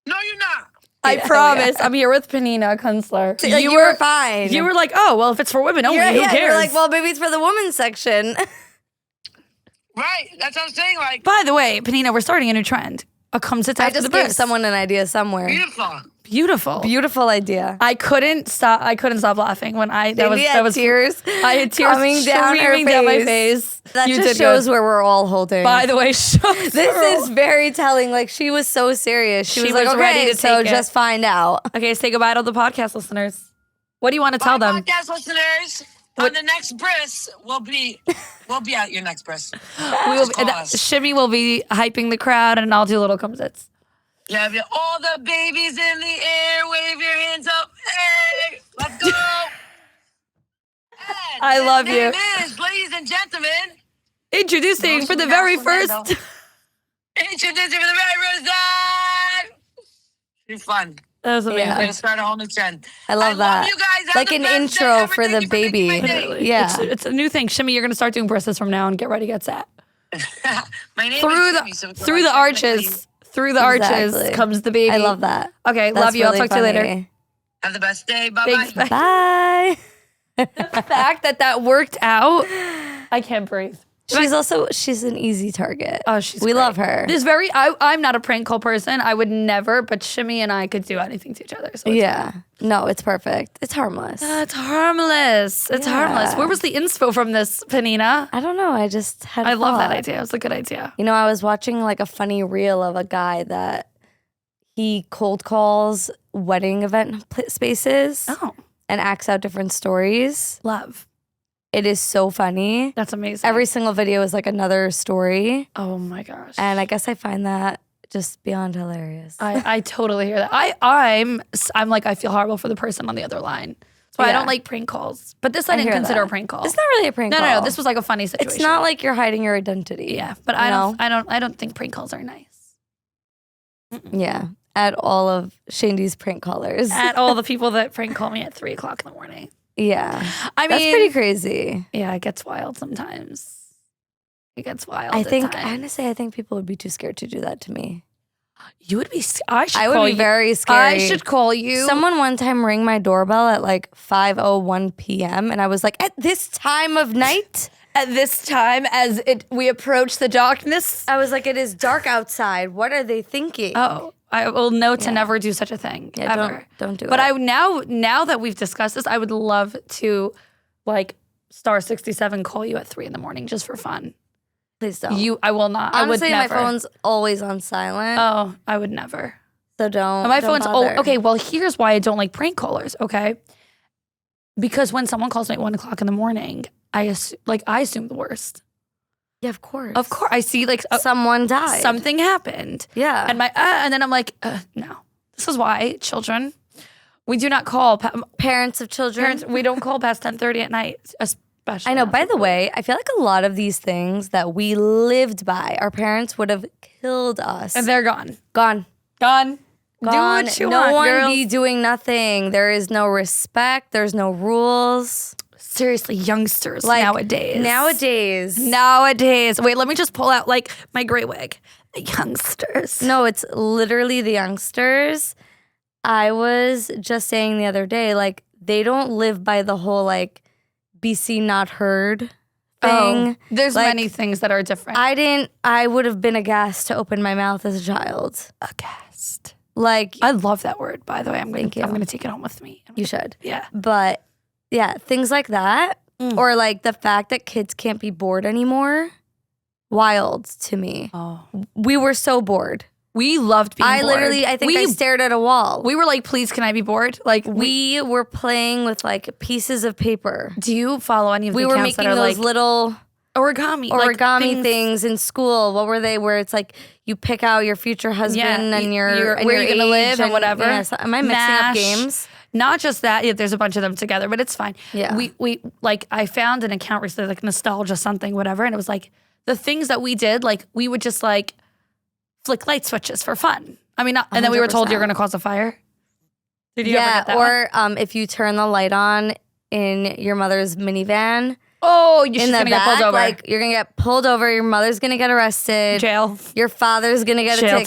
No, you're not. I promise. I'm here with Penina Kunstler. You were fine. You were like, oh, well, if it's for women only, who cares? You're like, well, maybe it's for the women's section. Right. That's what I'm saying. Like, By the way, Penina, we're starting a new trend. A come sits I after just the gave booth. someone an idea somewhere. beautiful. Beautiful. Idea. I couldn't stop laughing when that was tears. I had tears coming down streaming down my face. That You just did shows good. where we're all holding. By the way, this is very telling. Like, she was so serious. She was like, okay, ready to so take it. just find out. Okay, say goodbye to the podcast listeners. What do you want to tell them? Podcast listeners, on the next bris, we'll be at your next bris. Shimmy will be hyping the crowd, and I'll do little come sits. Yeah, all the babies in the air, wave your hands up. Hey, let's go. And I love his you. name is, ladies and gentlemen, Introducing for the very first. introducing for the very first time. It's fun. That was amazing. Yeah. We're gonna start a whole new trend. I love that. You guys. Have Like the an best day intro ever. for Thank the you for making my baby. day. Literally. Yeah. It's a new thing. Shimmy, you're going to start doing bristlets from now on. Get ready, get set. My name Through is the Shimmy, so through the arches. Through the arches Exactly. comes the baby. I love that. Okay, That's love you. I'll really talk to you later. funny. Have the best day. Bye Thanks, bye. bye. Bye. The fact that worked out, I can't breathe. She's an easy target. Oh, she's We great. love her. I'm not a prank call person. I would never, but Shimmy and I could do anything to each other. So Yeah. No, it's perfect. It's harmless. it's harmless. It's harmless. Where was the inspo from this, Penina? I don't know. I just had I love that thought. idea. It was a good idea. You know, I was watching like a funny reel of a guy that he cold calls wedding event spaces Oh, and acts out different stories. love. It is so funny. That's amazing. Every single video is like another story. Oh my gosh. And I guess I find that just beyond hilarious. I totally hear that. I'm like, I feel horrible for the person on the other line. That's why I Yeah. don't like prank calls. But this I didn't hear consider that. a prank call. It's not really a prank no, call. no. This was like a funny situation. It's not like you're hiding your identity. Yeah, but you know? I don't think prank calls are nice. Yeah. At all of Shaindy's prank callers. At all the people that prank call me at 3:00 in the morning. Yeah. I mean, That's pretty crazy. Yeah, it gets wild sometimes. It gets wild. I at think, times. honestly, I think people would be too scared to do that to me. You would be. I should. I would call be you. very scary. I should call you. Someone one time rang my doorbell at like 5:01 p.m. and I was like, at this time of night? at this time as we approach the darkness. I was like, it is dark outside. What are they thinking? Oh, I will know to never do such a thing Yeah, ever. don't do But it. I now that we've discussed this, I would love to like star 67 call you at 3 a.m. just for fun. Please don't. I will not. Honestly, I would my never. phone's always on silent. Oh, I would never. So don't. My don't phone's bother. okay. Well, here's why I don't like prank callers. Okay, because when someone calls me at 1 o'clock in the morning, I assume the worst. Yeah, of course. Of course, I see like someone died. something happened. Yeah. And and then I'm like, no. This is why children, we do not call Parents of children. parents. We don't call past 10:30 at night, especially. I know. By after the way, I feel like a lot of these things that we lived by, our parents would have killed us. and they're gone, Gone. gone. Gone. Do what you no want, one girls. be doing nothing. There is no respect. There's no rules. Seriously, youngsters Like nowadays. Nowadays. Wait, let me just pull out like my gray wig. The youngsters. No, it's literally the youngsters. I was just saying the other day, like, they don't live by the whole, like, be seen, not heard thing. Oh, there's Like, many things that are different. I would have been aghast to open my mouth as a child. Aghast. Like, I love that word, by the way. I'm Thank you. gonna take it home with me. you should. Yeah. But yeah, things like that. Mm. Or like the fact that kids can't be bored anymore. Wild to me. Oh. We were so bored. We loved being bored. I think I stared at a wall. We were like, please, can I be bored? Like, We were playing with like pieces of paper. do you follow any of We the were accounts making that are those like little origami like origami things in school. What were they? Where it's like you pick out your future husband and your and where your you're gonna age live and whatever. Yes. Am I mixing Mash. up games? Not just that, yeah, there's a bunch of them together, but it's fine. Yeah. We like I found an account recently, like nostalgia something, whatever, and it was like the things that we did, like we would just like flick light switches for fun. I mean, and then we were told 100%. you're gonna cause a fire. Did you ever Yeah. get that one? Or if you turn the light on in your mother's minivan Oh, you're in the gonna back, get pulled over. like you're gonna get pulled over. Your mother's gonna get arrested. Jail. Your father's gonna get Jail a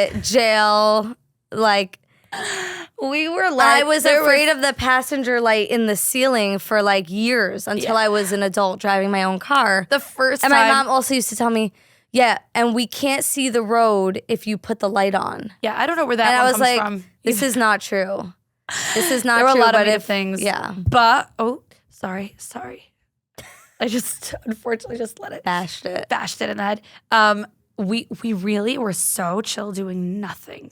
ticket. Jail. Like We were like, I was afraid of the passenger light in the ceiling for like years until I was an adult driving my own car. the first And time. my mom also used to tell me, yeah, and we can't see the road if you put the light on. Yeah, I don't know where that And one I was comes like, from. this is not true. This is not There were true. a lot of but negative things. Yeah. But, sorry. I just unfortunately just let it. Bashed it. Bashed it in the head. We really were so chill doing nothing.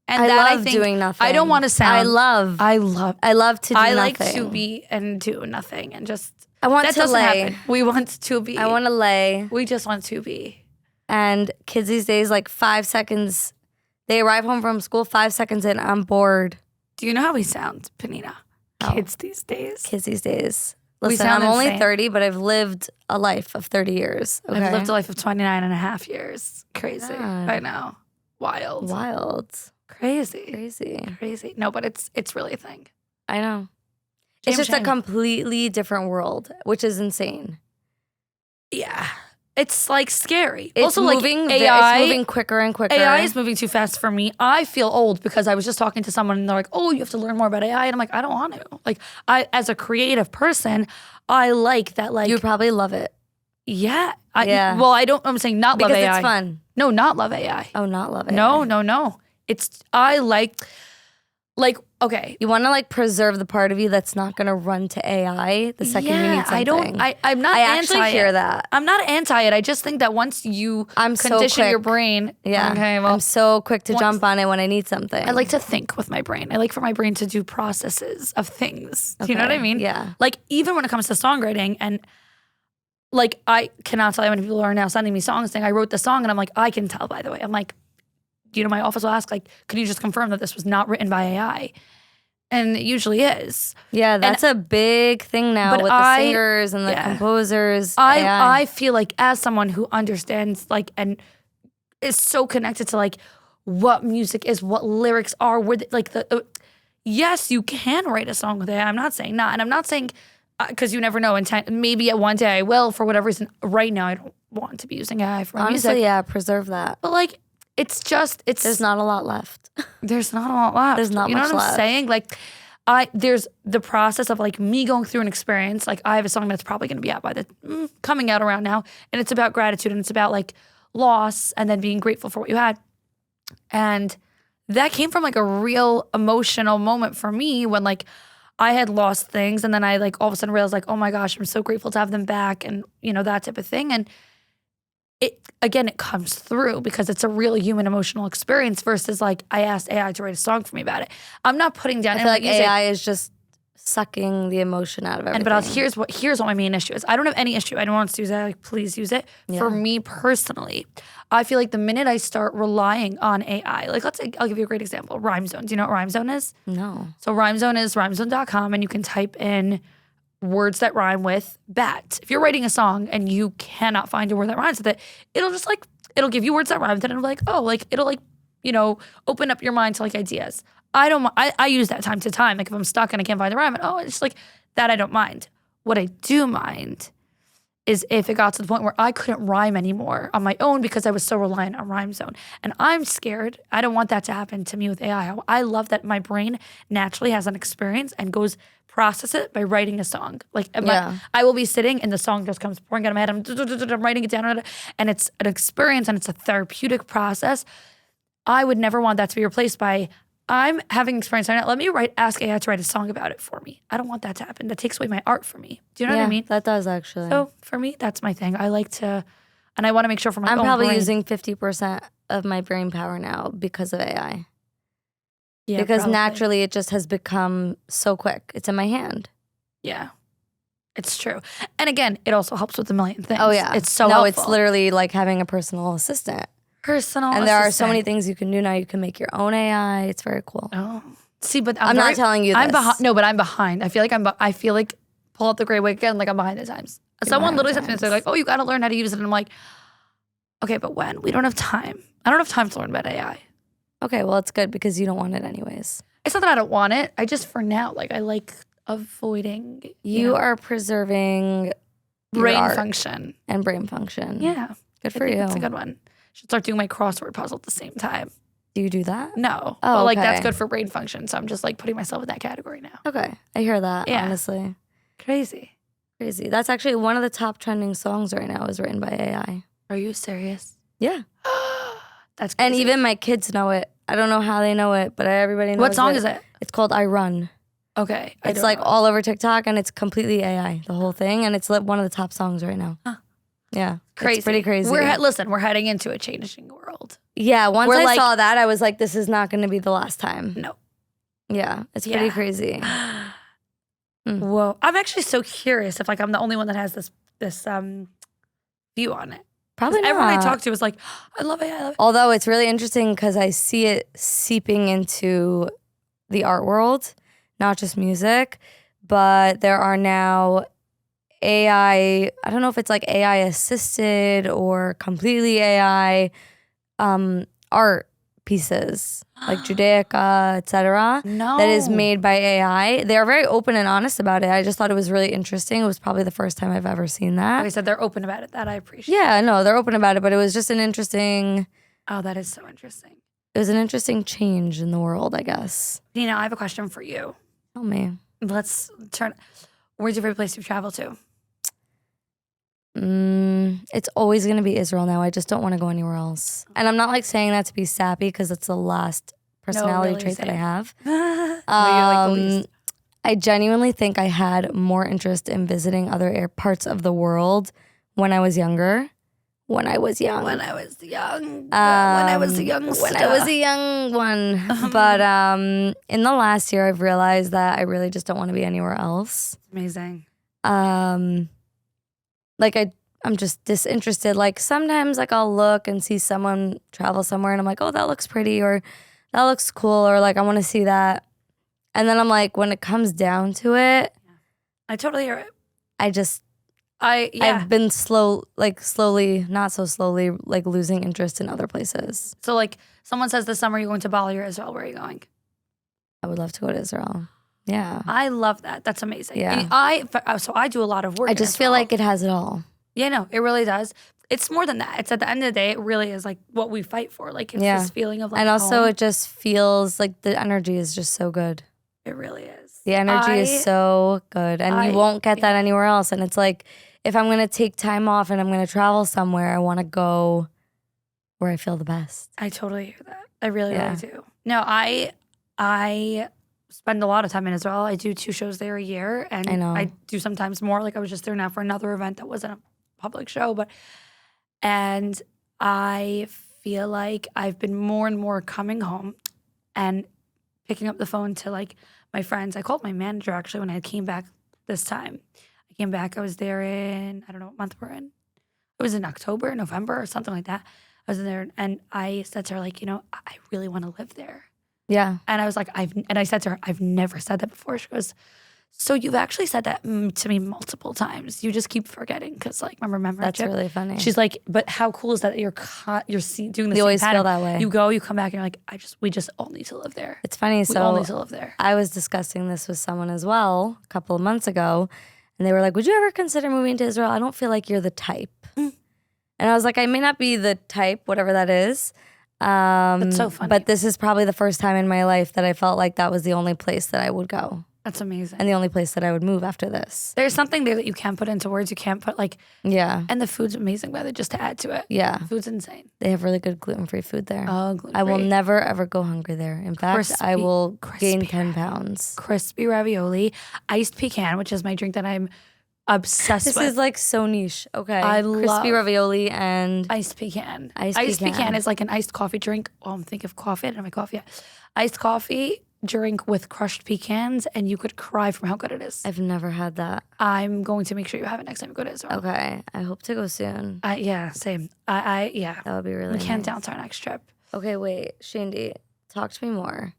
And I that love I think, doing nothing. I don't want to sound. I love I to do I nothing. like to be and do nothing and just. I want that to doesn't lay. happen. We want to be. I want to lay. We just want to be. And kids these days, like 5 seconds, they arrive home from school, 5 seconds in, I'm bored. Do you know how we sound, Panina? How? Kids these days. Kids these days. We Listen, sound I'm only insane. 30, but I've lived a life of 30 years. Okay? I've lived a life of 29 and a half years. Crazy. God. I know. Wild. Wild. Crazy. Crazy. No, but it's really a thing. I know. Jam It's just a Shang. completely different world, which is insane. Yeah. It's like scary. It's also, moving, like AI, it's moving quicker and quicker. AI is moving too fast for me. I feel old because I was just talking to someone and they're like, "Oh, you have to learn more about AI," and I'm like, "I don't want to." Like, I as a creative person, I like that. Like, You would probably love it. yeah, Yeah. Well, I don't. I'm saying not Because love AI. it's fun. No, not love AI. Oh, not love it. No. It's I like okay. You want to like preserve the part of you that's not going to run to AI the second you need something. I'm not I anti actually hear it. that. I'm not anti it. I just think that once you I'm so condition your quick. brain. Yeah. Okay, well, I'm so quick to once- jump on it when I need something. I like to think with my brain. I like for my brain to do processes of things. Do you know what I Okay, mean? yeah. Like even when it comes to songwriting and like I cannot tell you how many people are now sending me songs saying I wrote the song and I'm like, I can tell by the way. I'm like, my office will ask like, can you just confirm that this was not written by AI? And it usually is. Yeah, that's a big thing now but with the singers and the yeah. composers. AI. I feel like as someone who understands like and is so connected to like what music is, what lyrics are, where like yes, you can write a song with it. I'm not saying not, and I'm not saying because you never know. Maybe at one day I will for whatever reason. Right now, I don't want to be using AI for my Honestly, music. yeah, preserve that. But like, it's There's not a lot left. there's not a lot left. There's not you know much what I'm left. saying? Like, there's the process of like me going through an experience. Like I have a song that's probably going to be out by coming out around now, and it's about gratitude and it's about like loss and then being grateful for what you had. And that came from like a real emotional moment for me when like I had lost things and then I like all of a sudden realized like, oh my gosh, I'm so grateful to have them back and that type of thing. And it comes through because it's a real human emotional experience versus like I asked AI to write a song for me about it. I'm not putting down I feel like music. AI is just sucking the emotion out of everything. But here's what my main issue is. I don't have any issue. I don't want to use that. Like, please use it. For me personally, I feel like the minute I start relying on AI, like let's say, I'll give you a great example. RhymeZone. Do you know what RhymeZone is? No. So RhymeZone is rhymezone.com and you can type in words that rhyme with bat. If you're writing a song and you cannot find a word that rhymes with it, it'll give you words that rhyme with it and it'll be like, oh, like it'll like, open up your mind to like ideas. I use that time to time. Like if I'm stuck and I can't find the rhyme, it's like that I don't mind. What I do mind is if it got to the point where I couldn't rhyme anymore on my own because I was so reliant on RhymeZone. And I'm scared. I don't want that to happen to me with AI. I love that my brain naturally has an experience and goes process it by writing a song. Like I will be sitting and the song just comes pouring out of my head. I'm writing it down and it's an experience and it's a therapeutic process. I would never want that to be replaced by I'm having experience on it. Let me ask AI to write a song about it for me. I don't want that to happen. That takes away my art for me. Do you know what I mean? That does actually. So for me, that's my thing. I like to, and I want to make sure for my I'm own probably brain. using 50% of my brain power now because of AI. Yeah, because probably. naturally it just has become so quick. It's in my hand. Yeah, it's true. And again, it also helps with a million things. Oh yeah. It's so No, helpful. it's literally like having a personal assistant. personal. There are so many assistant. things you can do now. You can make your own AI. It's very cool. Oh, see, but I'm not telling you I'm this. behind. No, but I'm behind. I feel like pull out the gray wig again. Like I'm behind the times. Someone behind literally the said to me, times. they're like, "Oh, you got to learn how to use it." And I'm like, "Okay, but when? We don't have time. I don't have time to learn about AI." Okay, well, it's good because you don't want it anyways. It's not that I don't want it. I just for now, like I like avoiding. You are preserving your brain art function. and brain function. Yeah, Good for I think you. That's a good one. Should start doing my crossword puzzle at the same time. Do you do that? No. Oh, but like that's okay. good for brain function. So I'm just like putting myself in that category now. Okay. I hear that, Yeah. honestly. Crazy. Crazy. That's actually one of the top trending songs right now is written by AI. Are you serious? Yeah. That's crazy. And even my kids know it. I don't know how they know it, but everybody knows it. What song is it? It's called I Run. Okay. It's like all over TikTok and it's completely AI, the whole thing. And it's one of the top songs right now. Huh. Yeah. Crazy. It's pretty crazy. Listen, we're heading into a changing world. Yeah. Once We're I like- saw that, I was like, this is not going to be the last time. No. Yeah. It's pretty crazy. Whoa. I'm actually so curious if like I'm the only one that has this view on it. Probably not. Everyone I talk to is like, I love it, I love it. Although it's really interesting because I see it seeping into the art world, not just music, but there are now AI, I don't know if it's like AI assisted or completely AI art pieces like Judaica, etc. No. that is made by AI. They are very open and honest about it. I just thought it was really interesting. It was probably the first time I've ever seen that. Like I said, they're open about it. That I appreciate. Yeah, no, they're open about it, but it was just an interesting, Oh, that is so interesting. it was an interesting change in the world, I guess. Nina, I have a question for you. Tell me. Let's turn. Where's your favorite place you've traveled to? It's always going to be Israel now. I just don't want to go anywhere else. And I'm not like saying that to be sappy because it's the last personality really, trait that I same. have. No, you're like the least. I genuinely think I had more interest in visiting other parts of the world when I was younger. When I was young. When I was young. When I was a young When I was a young one. But in the last year, I've realized that I really just don't want to be anywhere else. Amazing. Like I'm just disinterested. Like sometimes like I'll look and see someone travel somewhere and I'm like, oh, that looks pretty or that looks cool or like I want to see that. And then I'm like, when it comes down to it, I totally hear it. I've been slowly, not so slowly, like losing interest in other places. So like someone says this summer you're going to Bali or Israel. Where are you going? I would love to go to Israel. Yeah. I love that. That's amazing. Yeah. And so I do a lot of work. I in just feel Israel. like it has it all. Yeah, no, it really does. It's more than that. It's at the end of the day, it really is like what we fight for. Like it's this feeling of like and also home. it just feels like the energy is just so good. It really is. The energy is so good and you won't get that anywhere else. And it's like, if I'm going to take time off and I'm going to travel somewhere, I want to go where I feel the best. I totally hear that. I really, really do. No, I spend a lot of time in Israel. I do 2 shows there a year, and I know. I do sometimes more. Like I was just there now for another event that wasn't a public show, and I feel like I've been more and more coming home and picking up the phone to like my friends. I called my manager actually when I came back this time. I came back. I was there in, I don't know what month we're in. It was in October, November, or something like that. I was in there, and I said to her, like, you know, I really want to live there. Yeah. And I was like, I said to her, I've never said that before. She goes, so you've actually said that to me multiple times. You just keep forgetting because, like, remember That's Chip? really funny. She's like, but how cool is that you're doing the You same always pattern. feel that way. You go, you come back, and you're like, we just all need to live there. It's funny. We all So need to live there. I was discussing this with someone as well a couple of months ago, and they were like, would you ever consider moving to Israel? I don't feel like you're the type. And I was like, I may not be the type, whatever that is. That's so funny. But this is probably the first time in my life that I felt like that was the only place that I would go That's amazing. and the only place that I would move after this. There's something there that you can't put into words. You can't put like, Yeah. and the food's amazing by the way, just to add to it. Yeah. Food's insane. They have really good gluten-free food there. Oh, I will gluten-free. never, ever go hungry there. In fact, I will gain crispy 10 pounds. Crispy ravioli, iced pecan, which is my drink that I'm obsessed This with. is like so niche. Okay. I Crispy love- ravioli and Iced pecan. Iced pecan pecan. is like an iced coffee drink. Oh, I'm thinking of coffee. I don't have my coffee yet. Iced coffee drink with crushed pecans, and you could cry from how good it is. I've never had that. I'm going to make sure you have it next time you go to Israel. Okay. I hope to go soon. Yeah, same. Yeah. That would be really We can't nice. down to our next trip. Okay, wait. Shandy, talk to me more.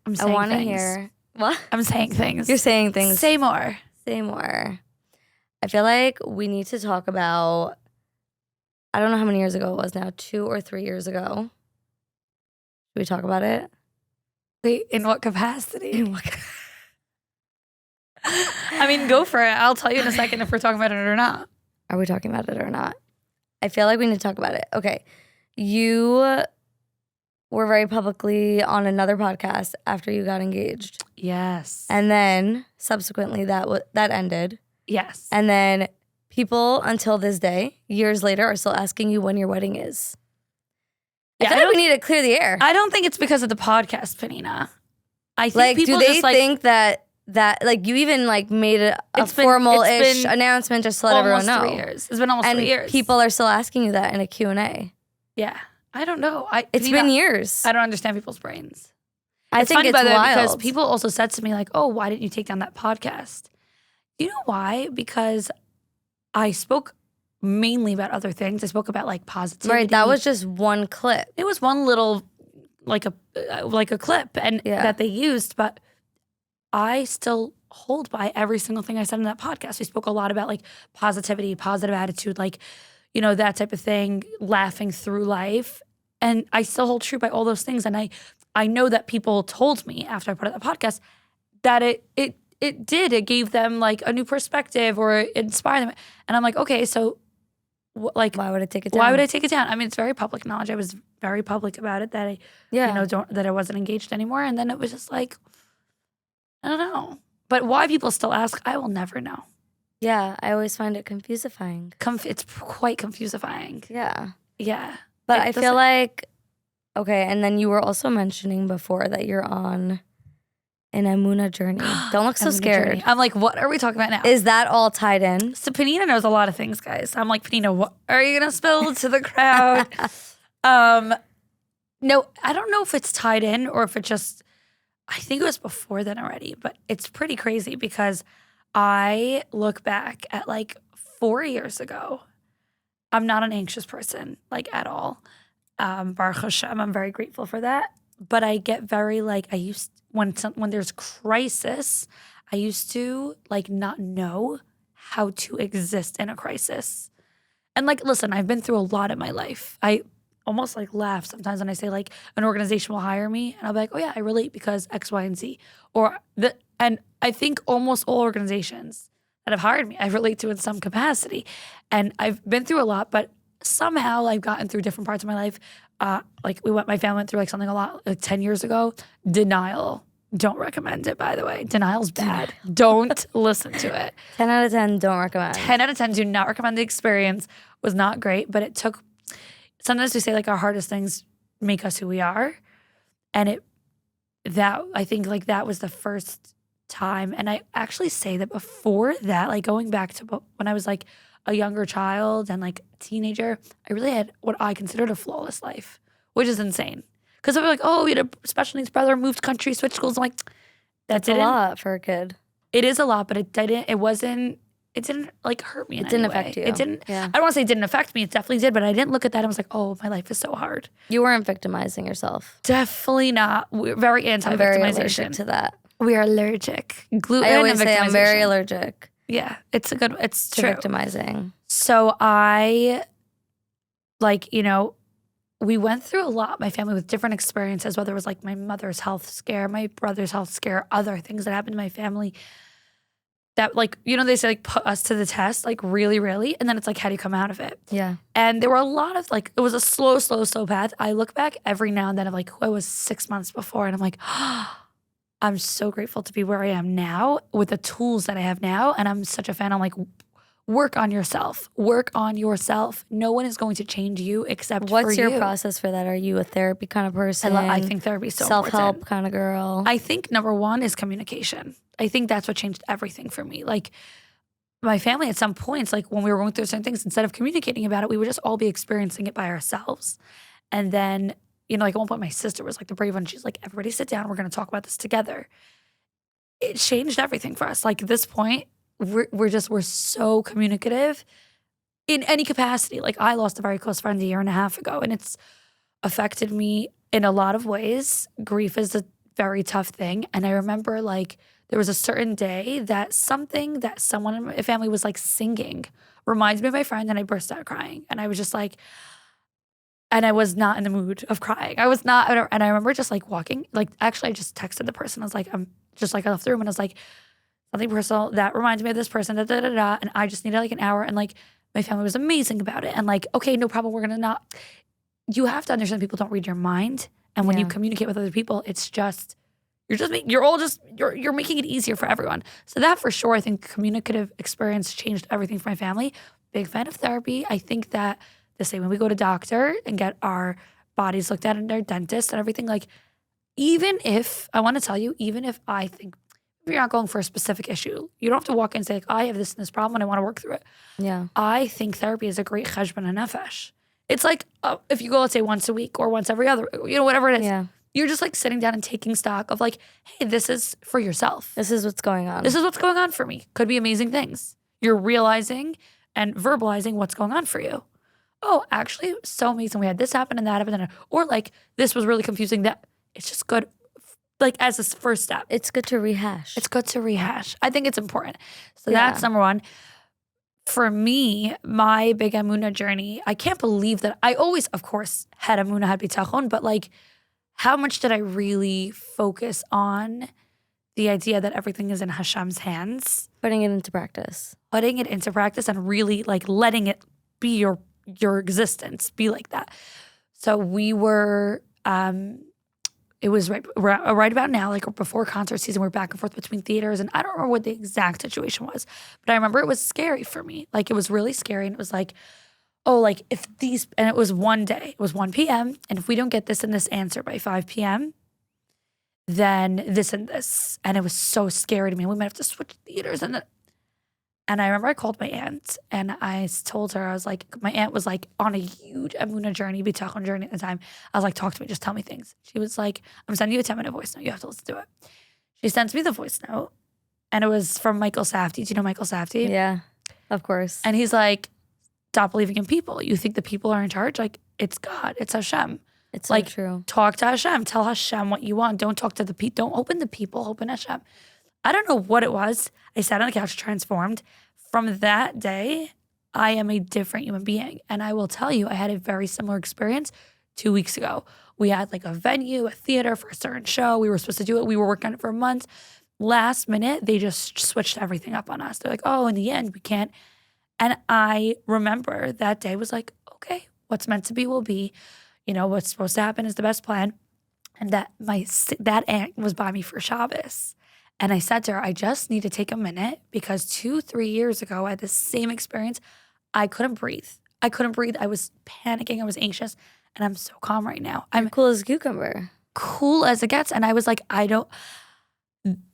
I'm I saying want to things. hear. What? I'm saying things. You're saying things. Say more. Say more. I feel like we need to talk about, I don't know how many years ago it was now, 2 or 3 years ago. Should we talk about it? Wait, in what capacity? I mean, go for it. I'll tell you in a second if we're talking about it or not. Are we talking about it or not? I feel like we need to talk about it. Okay. You were very publicly on another podcast after you got engaged. Yes. And then subsequently that ended. Yes. And then people until this day, years later, are still asking you when your wedding is. I feel like we need to clear the air. I don't think it's because of the podcast, Panina. I think like, people do they just like think that like you even like made a formal-ish announcement just to let everyone know? 3 years. It's been almost 3 years. And people are still asking you that in a Q&A. Yeah. I don't know. It's been years. I don't understand people's brains. I think it's funny, wild. Because people also said to me like, oh, why didn't you take down that podcast? You know why? Because I spoke mainly about other things. I spoke about like positivity. Right, that was just one clip. It was one little like a clip and that they used, but I still hold by every single thing I said in that podcast. We spoke a lot about like positivity, positive attitude, like, you know, that type of thing, laughing through life. And I still hold true by all those things. And I know that people told me after I put out the podcast that it gave them like a new perspective or it inspired them. And I'm like, okay, so like, why would I take it down? Why would I take it down? I mean, it's very public knowledge. I was very public about it that I, you know, that I wasn't engaged anymore. And then it was just like, I don't know. But why people still ask, I will never know. Yeah, I always find it confusifying. It's quite confusifying. Yeah. Yeah. But I feel like, okay, and then you were also mentioning before that you're on an Amuna journey. Don't look so scared. Journey. I'm like, what are we talking about now? Is that all tied in? So Panina knows a lot of things, guys. I'm like, Panina, what are you going to spill to the crowd? No, I don't know if it's tied in or if it just, I think it was before then already, but it's pretty crazy because I look back at like 4 years ago. I'm not an anxious person, like at all. Baruch Hashem, I'm very grateful for that. But I get very like, when there's crisis, I used to like not know how to exist in a crisis. And like, listen, I've been through a lot in my life. I almost like laugh sometimes when I say like an organization will hire me and I'll be like, oh yeah, I relate because X, Y, and Z. And I think almost all organizations that have hired me, I relate to in some capacity. And I've been through a lot, but somehow I've gotten through different parts of my life. Like my family went through like something a lot like 10 years ago. Denial. Don't recommend it, by the way. Denial's bad. Don't listen to it. 10 out of 10, don't recommend. 10 out of 10, do not recommend. The experience was not great, but it took, sometimes we say like our hardest things make us who we are. And I think like that was the first time. And I actually say that before that, like going back to when I was like a younger child and like teenager, I really had what I considered a flawless life, which is insane. Because they were like, oh, we had a special needs brother, moved country, switched schools. I'm like, that's a lot for a kid. It is a lot, but it didn't like hurt me in any way. It didn't affect you. It didn't, I don't want to say it didn't affect me. It definitely did, but I didn't look at that and I was like, oh, my life is so hard. You weren't victimizing yourself. Definitely not. We're very anti-victimization. I'm very allergic to that. We are allergic. Gluten I always and victimization. say I'm very allergic. Yeah, it's to true. Victimizing. So I, like, you know, we went through a lot, my family, with different experiences, whether it was like my mother's health scare, my brother's health scare, other things that happened to my family that like, you know, they say like put us to the test, like really, really. And then it's like, how do you come out of it? Yeah. And there were a lot of like, it was a slow path. I look back every now and then of like who I was 6 months before and I'm like, I'm so grateful to be where I am now with the tools that I have now. And I'm such a fan. I'm like, work on yourself. Work on yourself. No one is going to change you except for you. What's your process for that? Are you a therapy kind of person? I think therapy is so self-help important. kind of girl? I think number one is communication. I think that's what changed everything for me. Like my family at some points, like when we were going through certain things, instead of communicating about it, we would just all be experiencing it by ourselves. And then, you know, like at one point my sister was like the brave one. She's like, everybody sit down. We're going to talk about this together. It changed everything for us. Like at this point, we're so communicative in any capacity. Like I lost a very close friend 1.5 years ago and it's affected me in a lot of ways. Grief is a very tough thing. And I remember like there was a certain day that something that someone in my family was like singing reminds me of my friend and I burst out crying. And I was just like, and I was not in the mood of crying. I was not, and I remember just like walking, like actually I just texted the person. I was like, I left the room and I was like, something personal that reminds me of this person, and I just needed like an hour. And like my family was amazing about it. And like, okay, no problem. We're gonna not. You have to understand people don't read your mind, And when you Yeah. communicate with other people, it's just you're making it easier for everyone. So that for sure, I think communicative experience changed everything for my family. Big fan of therapy. I think that the same when we go to doctor and get our bodies looked at and our dentist and everything, like even if I want to tell you, even if I think if you're not going for a specific issue, you don't have to walk in and say like, I have this and this problem and I want to work through it. Yeah. I think therapy is a great cheshbon hanefesh. It's like if you go, let's say once a week or once every other, whatever it is. Yeah. You're just like sitting down and taking stock of like, hey, this is for yourself. This is what's going on. This is what's going on for me. Could be amazing things. You're realizing and verbalizing what's going on for you. Oh, actually, so amazing. We had this happen and that happened. Or like, this was really confusing. That it's just good, like as a first step. It's good to rehash. It's good to rehash. I think it's important. So Yeah. that's number one. For me, my big Amuna journey, I can't believe that I always, of course, had Amuna, had bitachon, but like, how much did I really focus on the idea that everything is in Hashem's hands? Putting it into practice. Putting it into practice and really like letting it be your existence, be like that. So we were, it was right about now, like before concert season, we're back and forth between theaters. And I don't remember what the exact situation was, but I remember it was scary for me. Like it was really scary. And it was like, oh, like if these, and it was one day, it was 1 p.m. And if we don't get this and this answer by 5 p.m., then this and this. And it was so scary to me. We might have to switch theaters. And I remember I called my aunt and I told her, I was like, my aunt was like on a huge Amuna journey, bitachon journey at the time. I was like, talk to me, just tell me things. She was like, I'm sending you a 10-minute voice note. You have to listen to it. She sends me the voice note and it was from Michael Safdie. Do you know Michael Safdie? Yeah, of course. And he's like, stop believing in people. You think the people are in charge? Like, it's God. It's Hashem. It's so like, true. Talk to Hashem. Tell Hashem what you want. Don't talk to the people. Don't open the people. Open Hashem. I don't know what it was. I sat on the couch transformed. From that day, I am a different human being. And I will tell you, I had a very similar experience 2 weeks ago. We had like a venue, a theater for a certain show. We were supposed to do it. We were working on it for months. Last minute, they just switched everything up on us. They're like, oh, in the end, we can't. And I remember that day was like, okay, what's meant to be will be. You know, what's supposed to happen is the best plan. And that aunt was by me for Shabbos. And I said to her, I just need to take a minute because 2-3 years ago, I had the same experience. I couldn't breathe. I was panicking. I was anxious. And I'm so calm right now. I'm cool as a cucumber. Cool as it gets. And I was like,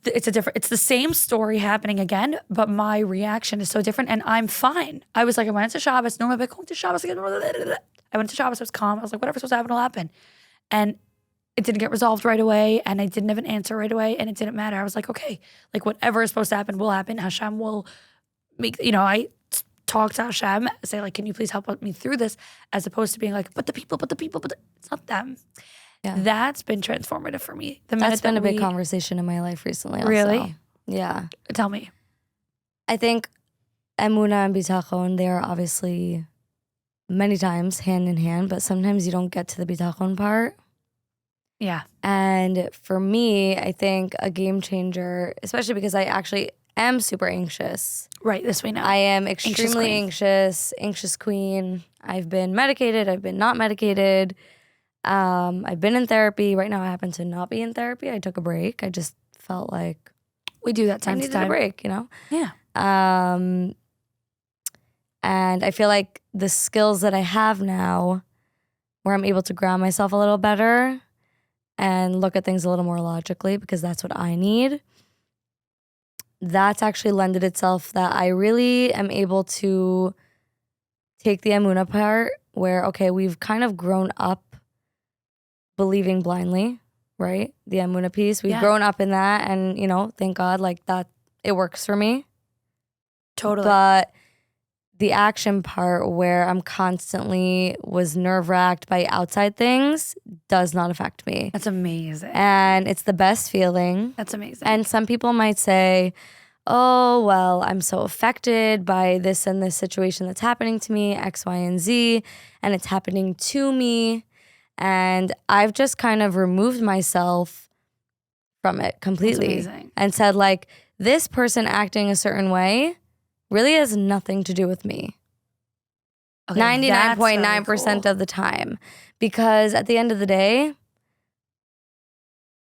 it's the same story happening again, but my reaction is so different and I'm fine. I was like, I went to Shabbos. No, I'm going to Shabbos again. I went to Shabbos. I was calm. I was like, whatever's supposed to happen will happen. And it didn't get resolved right away. And I didn't have an answer right away. And it didn't matter. I was like, okay, like whatever is supposed to happen will happen. Hashem will make, I talk to Hashem, say like, can you please help me through this? As opposed to being like, but the people, it's not them. Yeah. That's been transformative for me. That's been a big conversation in my life recently also. Really? Yeah. Tell me. I think Emuna and Bitachon, they are obviously many times hand in hand, but sometimes you don't get to the Bitachon part. Yeah. And for me, I think a game changer, especially because I actually am super anxious. Right, this we know. I am extremely anxious queen. I've been medicated, I've been not medicated. I've been in therapy. Right now I happen to not be in therapy. I took a break. I just felt like we do that time I to needed time. a break, Yeah. And I feel like the skills that I have now where I'm able to ground myself a little better and look at things a little more logically because that's what I need. That's actually lended itself that I really am able to take the Amuna part where, okay, we've kind of grown up believing blindly, right? The Amuna piece. We've grown up in that and, thank God, like that, it works for me. Totally. But the action part where I'm constantly was nerve-wracked by outside things does not affect me. That's amazing. And it's the best feeling. That's amazing. And some people might say, oh, well, I'm so affected by this and this situation that's happening to me, X, Y, and Z, and it's happening to me. And I've just kind of removed myself from it completely and said, like, this person acting a certain way really has nothing to do with me. Okay, 99.9% of the time. Because at the end of the day,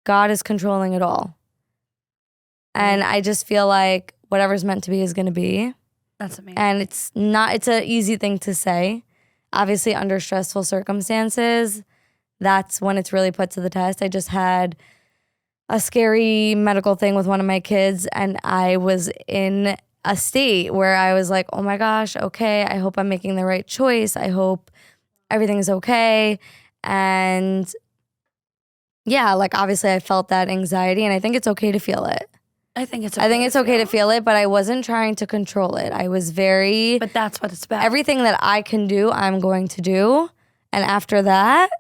God is controlling it all. And I just feel like whatever's meant to be is going to be. That's amazing. And it's an easy thing to say. Obviously, under stressful circumstances, that's when it's really put to the test. I just had a scary medical thing with one of my kids, and I was in a state where I was like, oh my gosh, okay, I hope I'm making the right choice. I hope everything's okay. And yeah, like obviously I felt that anxiety, and I think it's okay to feel it. I think it's okay to feel it, but I wasn't trying to control it. I was very... But that's what it's about. Everything that I can do, I'm going to do. And after that,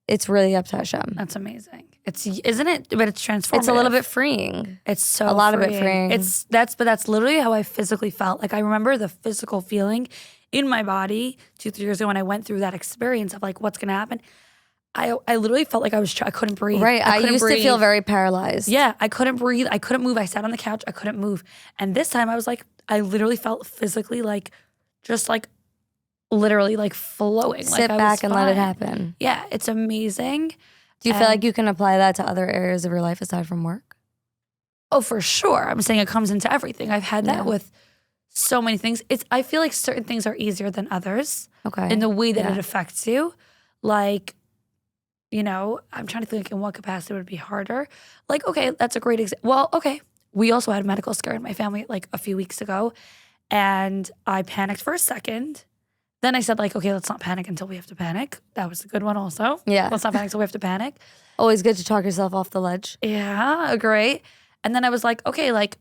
it's really up to Hashem. That's amazing. Isn't it? But it's transformative. It's a little bit freeing. It's so a lot of it freeing. But that's literally how I physically felt. Like I remember the physical feeling in my body 2-3 years ago when I went through that experience of like what's gonna happen. I literally felt like I couldn't breathe. Right. I used to feel very paralyzed. Yeah, I couldn't breathe. I couldn't move. I sat on the couch. I couldn't move. And this time I was like, I literally felt physically like, just like literally like flowing. Sit like back and fine. let it happen. Yeah, it's amazing. Do you feel like you can apply that to other areas of your life aside from work? Oh, for sure. I'm saying it comes into everything. I've had that with so many things. I feel like certain things are easier than others. Okay. In the way that it affects you. Like, you know, I'm trying to think in what capacity would be harder. Like, okay, that's a great example. Well, okay. We also had a medical scare in my family like a few weeks ago. And I panicked for a second. Then I said like, okay, let's not panic until we have to panic. That was a good one also. Yeah. Let's not panic until we have to panic. Always good to talk yourself off the ledge. Yeah, great. And then I was like, okay, like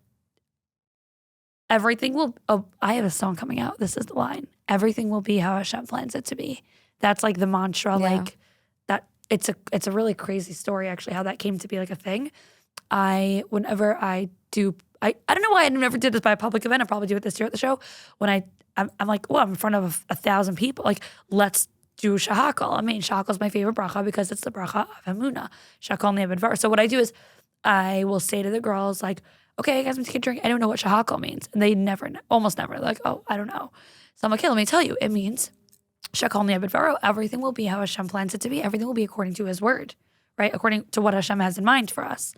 everything will, I have a song coming out. This is the line. Everything will be how Hashem plans it to be. That's like the mantra, like that. It's a really crazy story actually, how that came to be like a thing. Whenever I do, I don't know why I never did this by a public event. I'll probably do it this year at the show. When I'm like, well, I'm in front of 1,000 people. Like, let's do shahakal. I mean, shahakal is my favorite bracha because it's the bracha of Emunah. Shakal ne'abedvar. So what I do is I will say to the girls like, okay, guys, I'm taking a drink. I don't know what shahakal means. And they almost never, like, oh, I don't know. So I'm like, okay, let me tell you. It means shakal ne'abedvar. Everything will be how Hashem plans it to be. Everything will be according to his word, right? According to what Hashem has in mind for us.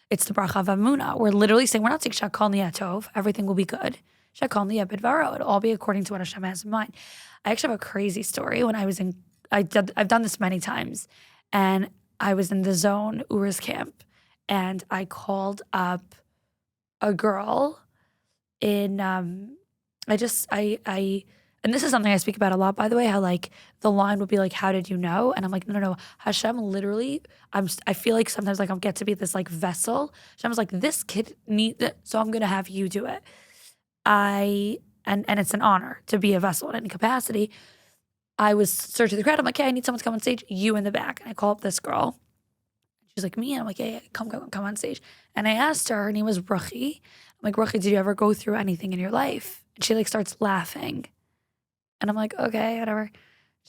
It's the bracha of Emunah. We're literally saying, we're not saying shakal ne'atov. Everything will be good. Shakal ne'abedvaro. It'll all be according to what Hashem has in mind. I actually have a crazy story. When I was I've done this many times, and I was in the Zone Urs camp, and I called up a girl in, and this is something I speak about a lot, by the way, how like the line would be like, how did you know? And I'm like, no. Hashem literally, I feel like sometimes like I'll get to be this like vessel. Hashem's like, this kid needs it, so I'm going to have you do it. And it's an honor to be a vessel in any capacity. I was searching the crowd. I'm like, hey, I need someone to come on stage. You in the back. And I call up this girl. She's like, me? And I'm like, yeah, come on stage. And I asked her name was Ruchi. I'm like, Ruchi, did you ever go through anything in your life? And she like starts laughing. And I'm like, okay, whatever.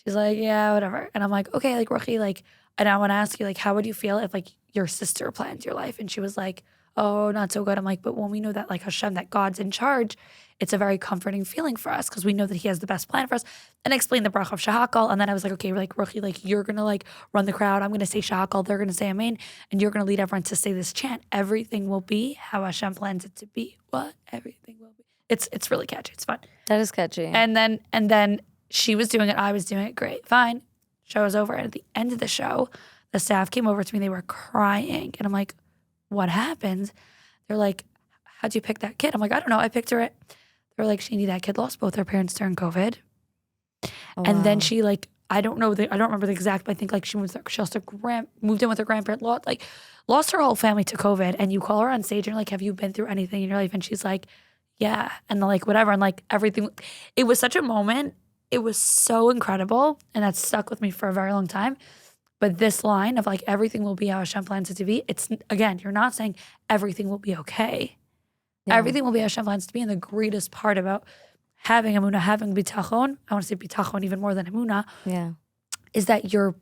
She's like, yeah, whatever. And I'm like, okay, like Ruchi, like, and I want to ask you, like, how would you feel if like your sister planned your life? And she was like, oh, not so good. I'm like, but when we know that like Hashem, that God's in charge, it's a very comforting feeling for us because we know that he has the best plan for us. And I explained the bracha of shahakal. And then I was like, okay, like Ruchi, like you're going to like run the crowd. I'm going to say shahakal. They're going to say amen. And you're going to lead everyone to say this chant. Everything will be how Hashem plans it to be. What? Everything will be. It's really catchy. It's fun. That is catchy. And then she was doing it. I was doing it. Great. Fine. Show was over. And at the end of the show, the staff came over to me. They were crying. And I'm like, what happened? They're like, how'd you pick that kid? I'm like, I don't know. I picked her. They're like, Shaindy, that kid lost both her parents during COVID. Oh, and then she like, I don't remember the exact, but I think like she moved in with her grandparent, lost her whole family to COVID. And you call her on stage and you're like, have you been through anything in your life? And she's like, yeah. And like, whatever. And like everything, it was such a moment. It was so incredible. And that stuck with me for a very long time. But this line of like, everything will be how Hashem plans it to be. It's, again, you're not saying everything will be okay. Yeah. Everything will be how Hashem plans it to be. And the greatest part about having emunah, having bitachon, I want to say bitachon even more than emunah, is that you're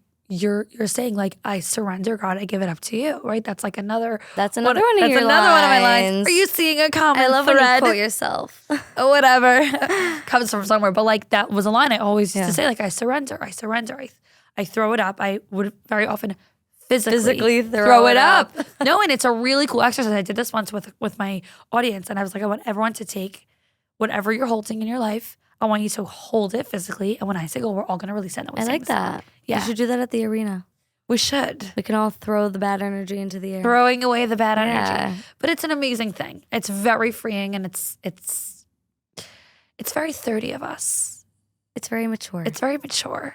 saying like, I surrender, God, I give it up to you, right? That's like another. That's another one of that's your another lines. one of my lines. Are you seeing a common I love thread? when you quote yourself. Whatever. Comes from somewhere. But like that was a line I always used to say, like, I surrender. I throw it up. I would very often physically throw it up. No, and it's a really cool exercise. I did this once with my audience, and I was like, I want everyone to take whatever you're holding in your life. I want you to hold it physically, and when I say go, we're all going to release it. I like that. Yeah. You should do that at the arena. We should. We can all throw the bad energy into the air. Throwing away the bad Yeah. energy. But it's an amazing thing. It's very freeing, and it's very 30 of us. It's very mature. It's very mature.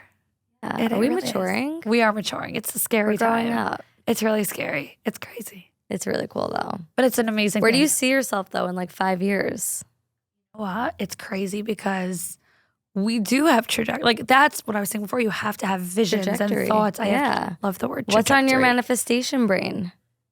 Are we maturing? We are maturing. It's a scary We're growing time. up. It's really scary. It's crazy. It's really cool though. But it's an amazing Where thing. do you see yourself though in like 5 years? What? It's crazy because we do have trajectory. Like that's what I was saying before. You have to have visions Trajectory. and thoughts. Yeah. I love the word trajectory. What's on your manifestation brain?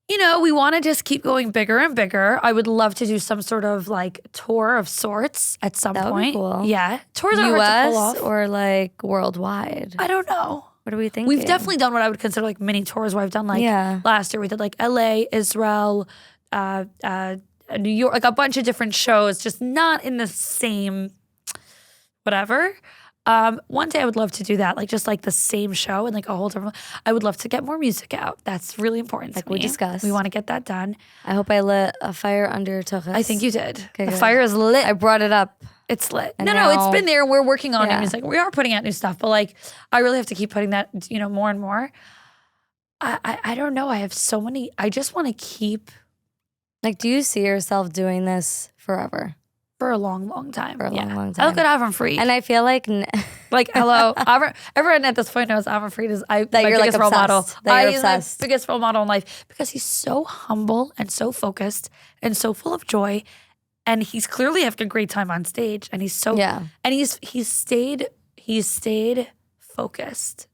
You know, we want to just keep going bigger and bigger. I would love to do some sort of like tour of sorts at some That would be point. cool. Yeah. Tours are hard to pull US off. or like worldwide? I don't know. What are we thinking? We've definitely done what I would consider like mini tours where I've done like last year we did like LA, Israel, New York, like a bunch of different shows, just not in the same whatever. One day I would love to do that, like just like the same show and like a whole different. I would love to get more music out. That's really important to me. we discussed. We want to get that done. I hope I lit a fire under your tuchus. I think you did. Okay, the good. fire is lit. I brought it up. It's lit. And No, now- it's been there. We're working on Yeah. it. It's like we are putting out new stuff, but like I really have to keep putting that, you know, more and more. I don't know. I have so many. I just want to keep Like, do you see yourself doing this forever? for a long, long time. For a long, long I look time. at Avram Fried. And I feel like Like, hello, everyone at this point knows Avram Fried is my you're, like, biggest role model. obsessed. That you're He's my obsessed. biggest role model in life because he's so humble and so focused and so full of joy, and he's clearly having a great time on stage. And he's so and he's stayed focused.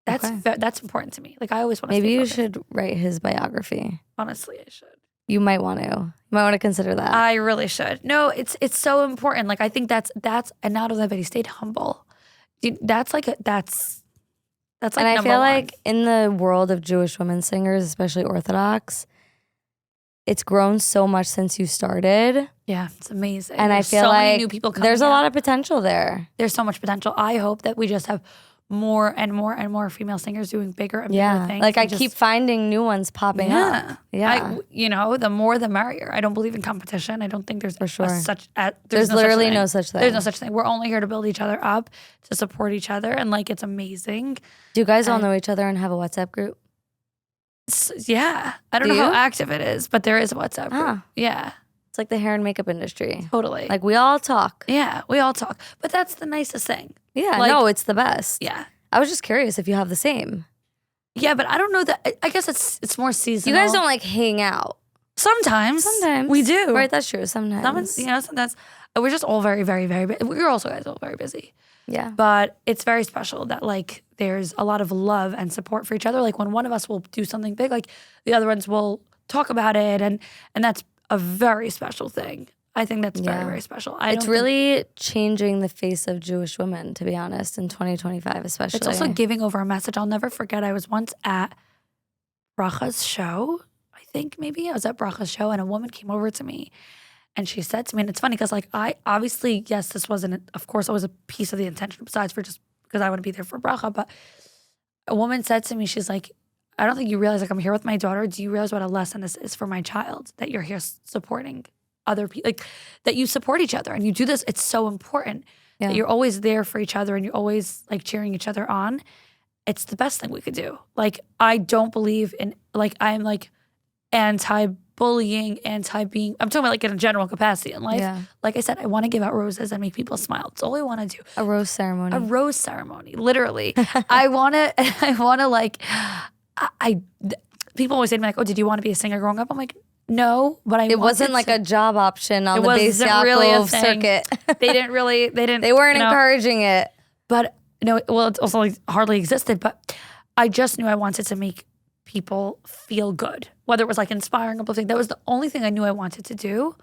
That's important to me. Like I always want to. maybe stay you focused. should write his biography. Honestly, I should. You might want to. You might want to consider that. I really should. No, it's so important. Like I think that's and not only that, but he stayed humble. Dude, that's like that's like and I number feel one. like in the world of Jewish women singers, especially Orthodox, it's grown so much since you started. Yeah, it's amazing. And There's I feel so like many new people coming there's a out. lot of potential there. There's so much potential. I hope that we just have more and more and more female singers doing bigger and bigger things. Like I and just- keep finding new ones popping up. Yeah. You know, the more the merrier. I don't believe in competition. I don't think there's sure. there's literally no such thing. There's no such thing. We're only here to build each other up, to support each other, and like it's amazing. Do you guys all And- know each other and have a WhatsApp group? Yeah, I don't Do know how you? active it is, but there is a WhatsApp group. Ah. Yeah, It's like the hair and makeup industry. totally. Like we all talk. yeah, we all talk, but that's the nicest thing. Yeah, Like- no, it's the best. Yeah. I was just curious if you have the same. Yeah, but I don't know that. I guess it's more You seasonal. guys don't like hang out. Sometimes. Sometimes we do. Right, that's true. Sometimes. Sometimes we're just all very, very, very busy. We're also guys all very busy. Yeah. But it's very special that like there's a lot of love and support for each other. Like when one of us will do something big, like the other ones will talk about it, and that's a very special thing. I think that's very, Yeah. very special. It's really changing the face of Jewish women, to be honest, in 2025 especially. It's also giving over a message. I'll never forget. I was once at Bracha's show. I think maybe I was at Bracha's show, and a woman came over to me, and she said to me, and it's funny because like I obviously, yes, this wasn't, of course, it was a piece of the intention besides for just because I want to be there for Bracha, but a woman said to me, she's like, I don't think you realize, like I'm here with my daughter. Do you realize what a lesson this is for my child, that you're here supporting other people, like that you support each other and you do this? It's so important that you're always there for each other and you're always like cheering each other on. It's the best thing we could do. Like I don't believe in, like I'm like anti-bullying, anti-being, I'm talking about like in a general capacity in life. Yeah. Like I said, I want to give out roses and make people smile. It's all I want to do. a rose ceremony. A rose ceremony, literally. I want to like, people always say to me like, oh, did you want to be a singer growing up? I'm like, no, but it wasn't like a job option on the Beis Yaakov circuit. They didn't, They weren't you know, encouraging it. but no, well, it also like hardly existed, but I just knew I wanted to make people feel good, whether it was like inspiring, uplifting. That was the only thing I knew I wanted to do.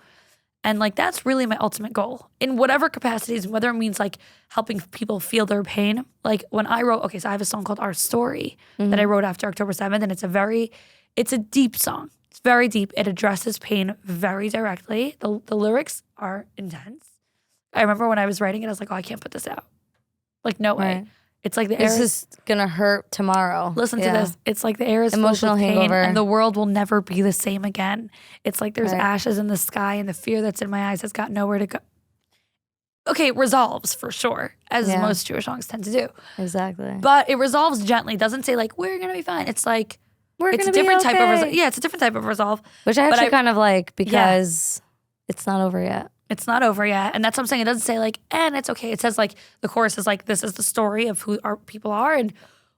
And like, that's really my ultimate goal in whatever capacities, whether it means like helping people feel their pain. Like when I wrote, okay, so I have a song called Our Story that I wrote after October 7th. And it's a deep song. It's very deep. It addresses pain very directly. The lyrics are intense. I remember when I was writing it, I was like, oh, I can't put this out. Like, no way. Right. It's like the air It's just gonna hurt tomorrow. Listen Yeah. to this. It's like the air is Emotional filled with pain hangover. and the world will never be the same again. It's like there's Right. ashes in the sky and the fear that's in my eyes has got nowhere to go. Okay, it resolves for sure, as Yeah. most Jewish songs tend to do. Exactly. But it resolves gently. It doesn't say like, we're going to be fine. It's like, We're it's gonna a different be type of okay. yeah, it's a different type of resolve. Which I but actually I- kind of like because it's not over yet. It's not over yet. And that's what I'm saying. It doesn't say like, and it's okay. It says like, the chorus is like, this is the story of who our people are. And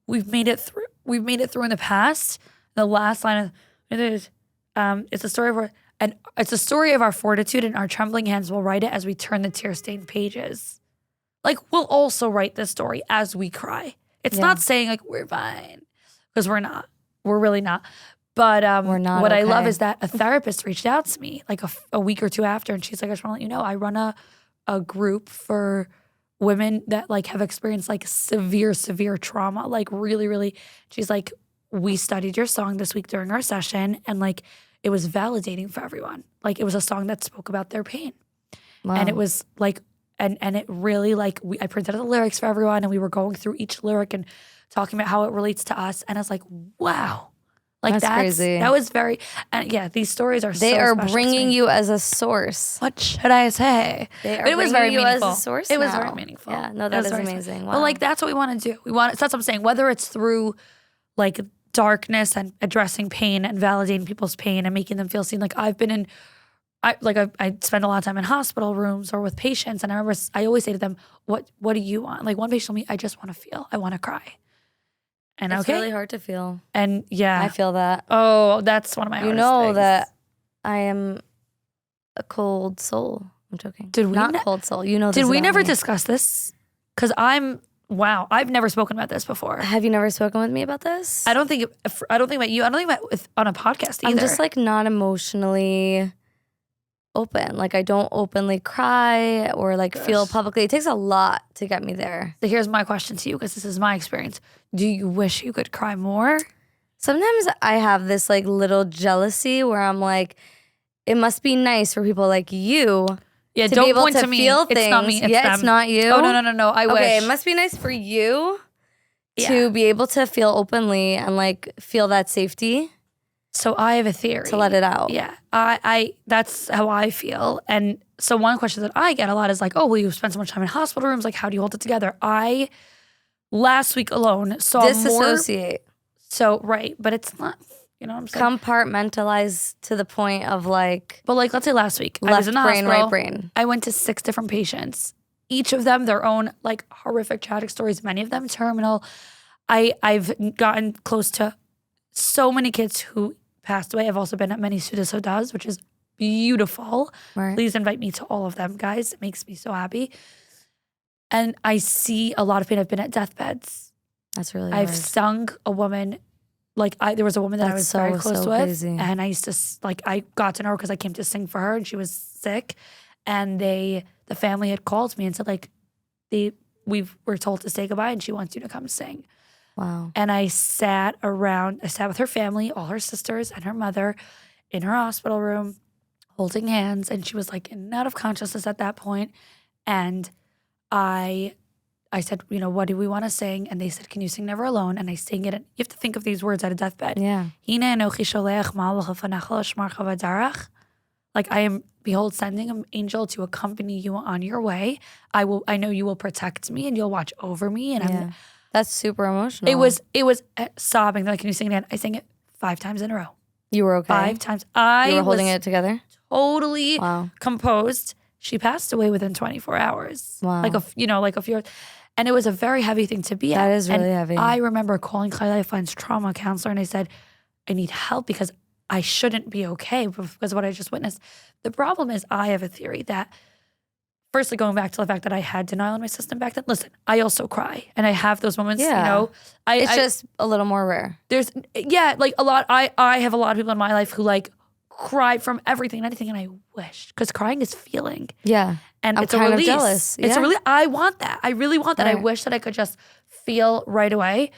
we've made it through. We've made it through in the past. The last line of it is, it's a story of our, and it's a story of our fortitude, and our trembling hands will write it as we turn the tear-stained pages. Like, we'll also write this story as we cry. It's Yeah. not saying like we're fine, because we're not. We're really not. But We're not what I love okay. is that a therapist reached out to me like a week or two after, and she's like, I just want to let you know, I run a group for women that like have experienced like severe trauma, like really, really. She's like, we studied your song this week during our session, and like it was validating for everyone. Like it was a song that spoke about their pain. Wow. And it was like, and it really like, I printed out the lyrics for everyone, and we were going through each lyric and talking about how it relates to us. And I was like, wow. Like That's crazy. That was very, and yeah, these stories are They so are special to bringing me. you as a source. What should I say? They are But it was bringing very you meaningful. as a source It was now. very meaningful. Yeah, no, It that was is very amazing. special. Wow. But like, that's what we want to do. That's what I'm saying. Whether it's through like darkness and addressing pain and validating people's pain and making them feel seen. Like I've been in, I spend a lot of time in hospital rooms or with patients, and I always say to them, what do you want? Like one patient told me, I just want to feel, I want to cry. And it's okay. really hard to feel. And yeah. I feel that. Oh, that's one of my You hardest know things. that I am a cold soul. I'm joking. Did we Not ne- cold soul. You know this Did we about never me. discuss this? Because wow, I've never spoken about this before. Have you never spoken with me about this? I don't think about you. I don't think about on a podcast either. I'm just like not emotionally open. Like I don't openly cry or like feel publicly. It takes a lot to get me there. So here's my question to you, because this is my experience. Do you wish you could cry more? Sometimes I have this like little jealousy where I'm like, it must be nice for people like you Yeah, to don't be able point to to me. feel things. It's not me. It's yeah, them. it's not you. Oh no. I wish. Okay, it must be nice for you Yeah. to be able to feel openly and like feel that safety So I have a theory to let it out. Yeah, I that's how I feel. And so one question that I get a lot is like, oh, well, you spend so much time in hospital rooms. Like, how do you hold it together? I last week alone saw more. Disassociate. So right, but it's not. You know what I'm saying? Compartmentalize to the point of like But like, let's say last week, I was left in the brain, hospital. right brain. I went to 6 different patients, each of them their own like horrific, tragic stories. Many of them terminal. I've gotten close to so many kids who passed away. I've also been at many Sudas, which is beautiful. Right. Please invite me to all of them, guys. It makes me so happy. And I see a lot of pain. I've been at deathbeds. That's really I've hard. sung a woman. Like there was a woman that I That's was very so, close so with, crazy. and I used to I got to know her because I came to sing for her, and she was sick, and the family had called me and said like, we were told to say goodbye, and she wants you to come sing. Wow. And I sat with her family, all her sisters and her mother, in her hospital room, holding hands, and she was like in and out of consciousness at that point, and I said, you know, what do we want to sing? And they said, can you sing Never Alone? And I sang it. And you have to think of these words at a deathbed. Yeah. Like I am, behold, sending an angel to accompany you on your way. I know you will protect me and you'll watch over me. And Yeah. That's super emotional. it was sobbing. They're like, can you sing it? I sang it 5 times in a row. You were okay. 5 times. I You were holding was it together. totally Wow. composed. She passed away within 24 hours. Wow. Like a few. And it was a very heavy thing to be at. That is really And heavy. I remember calling Chai Lifeline's trauma counselor, and I said, I need help because I shouldn't be okay because of what I just witnessed. The problem is I have a theory that, firstly, going back to the fact that I had denial in my system back then. Listen, I also cry, and I have those moments. Yeah. You know, It's just a little more rare. there's like a lot. I have a lot of people in my life who like cry from everything and anything, and I wish, because crying is feeling. Yeah. And I'm it's a kind of release. jealous. It's a Yeah. release. I want that. I really want that. I Right. wish that I could just feel right away.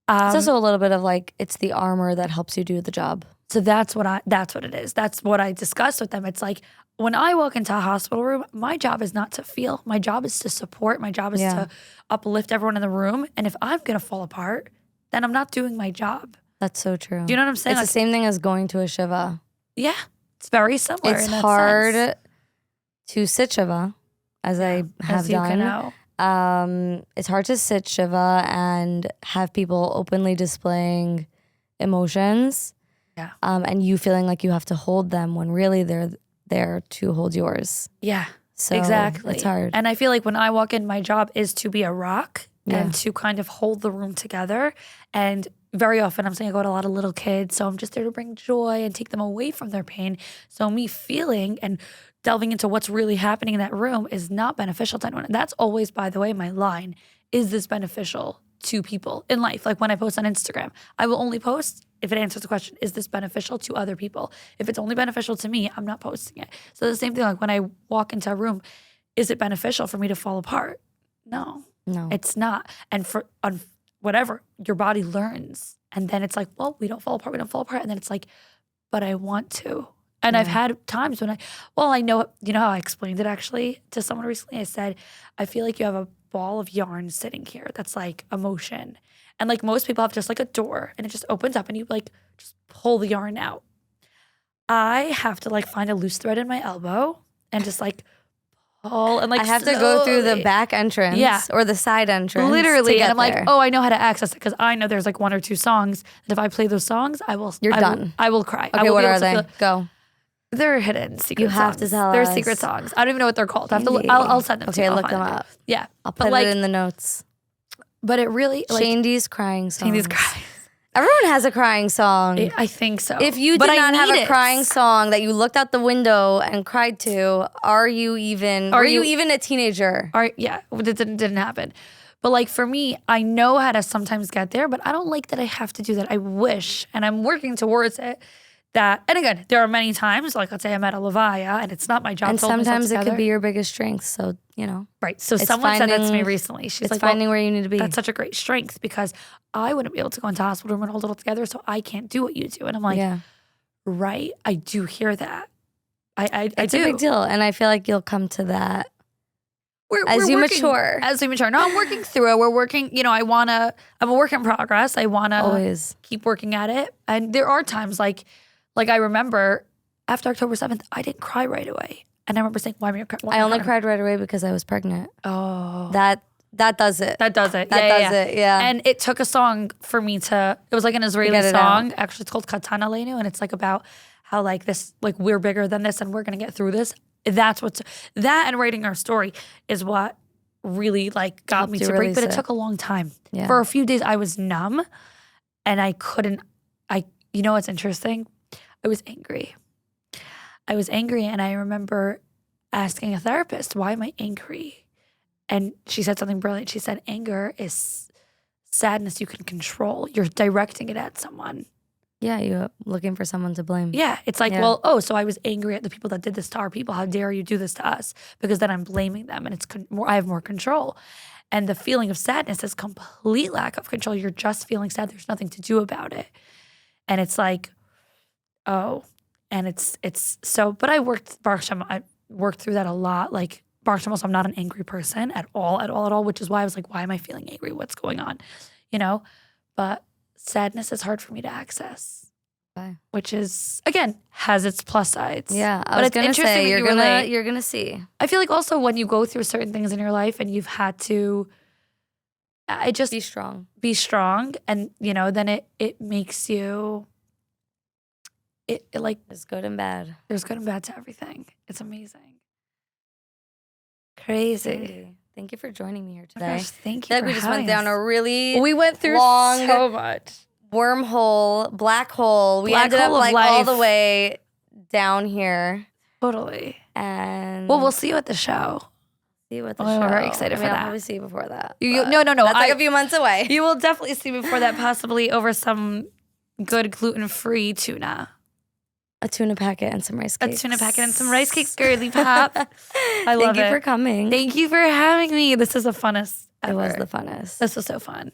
It's also a little bit of like, it's the armor that helps you do the job. So that's what it is. That's what I discussed with them. It's like when I walk into a hospital room, my job is not to feel. My job is to support. My job is to uplift everyone in the room. And if I'm going to fall apart, then I'm not doing my job. That's so true. Do you know what I'm saying? It's Like, the same thing as going to a Shiva. yeah, it's very similar. It's in that hard sense. to sit Shiva, as I have As you done. can know. It's hard to sit Shiva and have people openly displaying emotions. Yeah. And you feeling like you have to hold them when really they're there to hold yours. Yeah, So exactly. it's hard. And I feel like when I walk in, my job is to be a rock and to kind of hold the room together. And very often I'm saying I go to a lot of little kids, so I'm just there to bring joy and take them away from their pain. So me feeling and delving into what's really happening in that room is not beneficial to anyone. And that's always, by the way, my line. Is this beneficial to people in life? Like when I post on Instagram, I will only post if it answers the question, is this beneficial to other people? If it's only beneficial to me, I'm not posting it. So the same thing, like when I walk into a room, is it beneficial for me to fall apart? No, it's not. And for whatever, your body learns. And then it's like, well, we don't fall apart. And then it's like, but I want to. And I've had times when I know, you know how I explained it actually to someone recently? I said, I feel like you have a ball of yarn sitting here that's like emotion. And like most people have just like a door and it just opens up and you like just pull the yarn out. I have to like find a loose thread in my elbow and just like pull and like I have to go through the back entrance or the side entrance. Literally. And I'm there. like, oh, I know how to access it because I know there's like 1 or 2 songs. And if I play those songs, You're done. I will cry. Okay, what are they? Go. They're hidden secret You songs. have to tell They're us. secret songs. I don't even know what they're called. I'll send them to you. Okay, I'll look find them up. Yeah. I'll put it in the notes. But it really like Shaindy's crying song. Shaindy's crying. Everyone has a crying song. I think so. If you did not have a crying song that you looked out the window and cried to, were you even a teenager? Yeah, it didn't happen. But like for me, I know how to sometimes get there, but I don't like that I have to do that. I wish, and I'm working towards it. And again, there are many times, like let's say I'm at a Levaya and it's not my job. And to hold myself sometimes it together. could be your biggest strength. So, you know. Right. So someone said that to me recently. She's like, finding where you need to be. That's such a great strength because I wouldn't be able to go into a hospital room and hold it all together. So I can't do what you do. And I'm like, right. I do hear that. It's a big deal. And I feel like you'll come to that as we mature. As we mature. No, I'm working through it. We're working, I'm a work in progress. I want to always keep working at it. And there are times like I remember after October 7th, I didn't cry right away. And I remember saying, why am I crying? I only cried right away because I was pregnant. Oh. That does it. That does it. That does it, yeah. And it took a song for me it was like an Israeli song. Actually, it's called Katana Leinu. And it's like about how like this, like we're bigger than this and we're going to get through this. That and writing our story is what really like got me to break. But it took a long time. Yeah. For a few days, I was numb and I couldn't, you know what's interesting? I was angry. And I remember asking a therapist, why am I angry? And she said something brilliant. She said, anger is sadness you can control. You're directing it at someone. Yeah, you're looking for someone to blame. Yeah, it's like, so I was angry at the people that did this to our people. How dare you do this to us? Because then I'm blaming them and I have more control. And the feeling of sadness is complete lack of control. You're just feeling sad. There's nothing to do about it. And it's like, and it's so, but I worked through that a lot. Like, Baruch Hashem, I'm not an angry person at all, which is why I was like, why am I feeling angry? What's going on? But sadness is hard for me to access, which is, again, has its plus sides. Yeah, I was going to say, you're going to see. I feel like also when you go through certain things in your life and you've had to, be strong. And, then it makes you, it like there's good and bad. There's good and bad to everything. It's amazing. Crazy. Shaindy, thank you for joining me here today. Oh gosh, thank you. We just went down a really we went through long so much wormhole, black hole. We ended up like all the way down here. Totally. And we'll see you at the show. See you at the show. We're very excited for that. I'll probably see you before that. No. That's like a few months away. You will definitely see me before that, possibly over some good gluten-free tuna. A tuna packet and some rice cakes. Girly pop. I love it. Thank you for coming. Thank you for having me. This is the funnest ever. It was the funnest. This was so fun.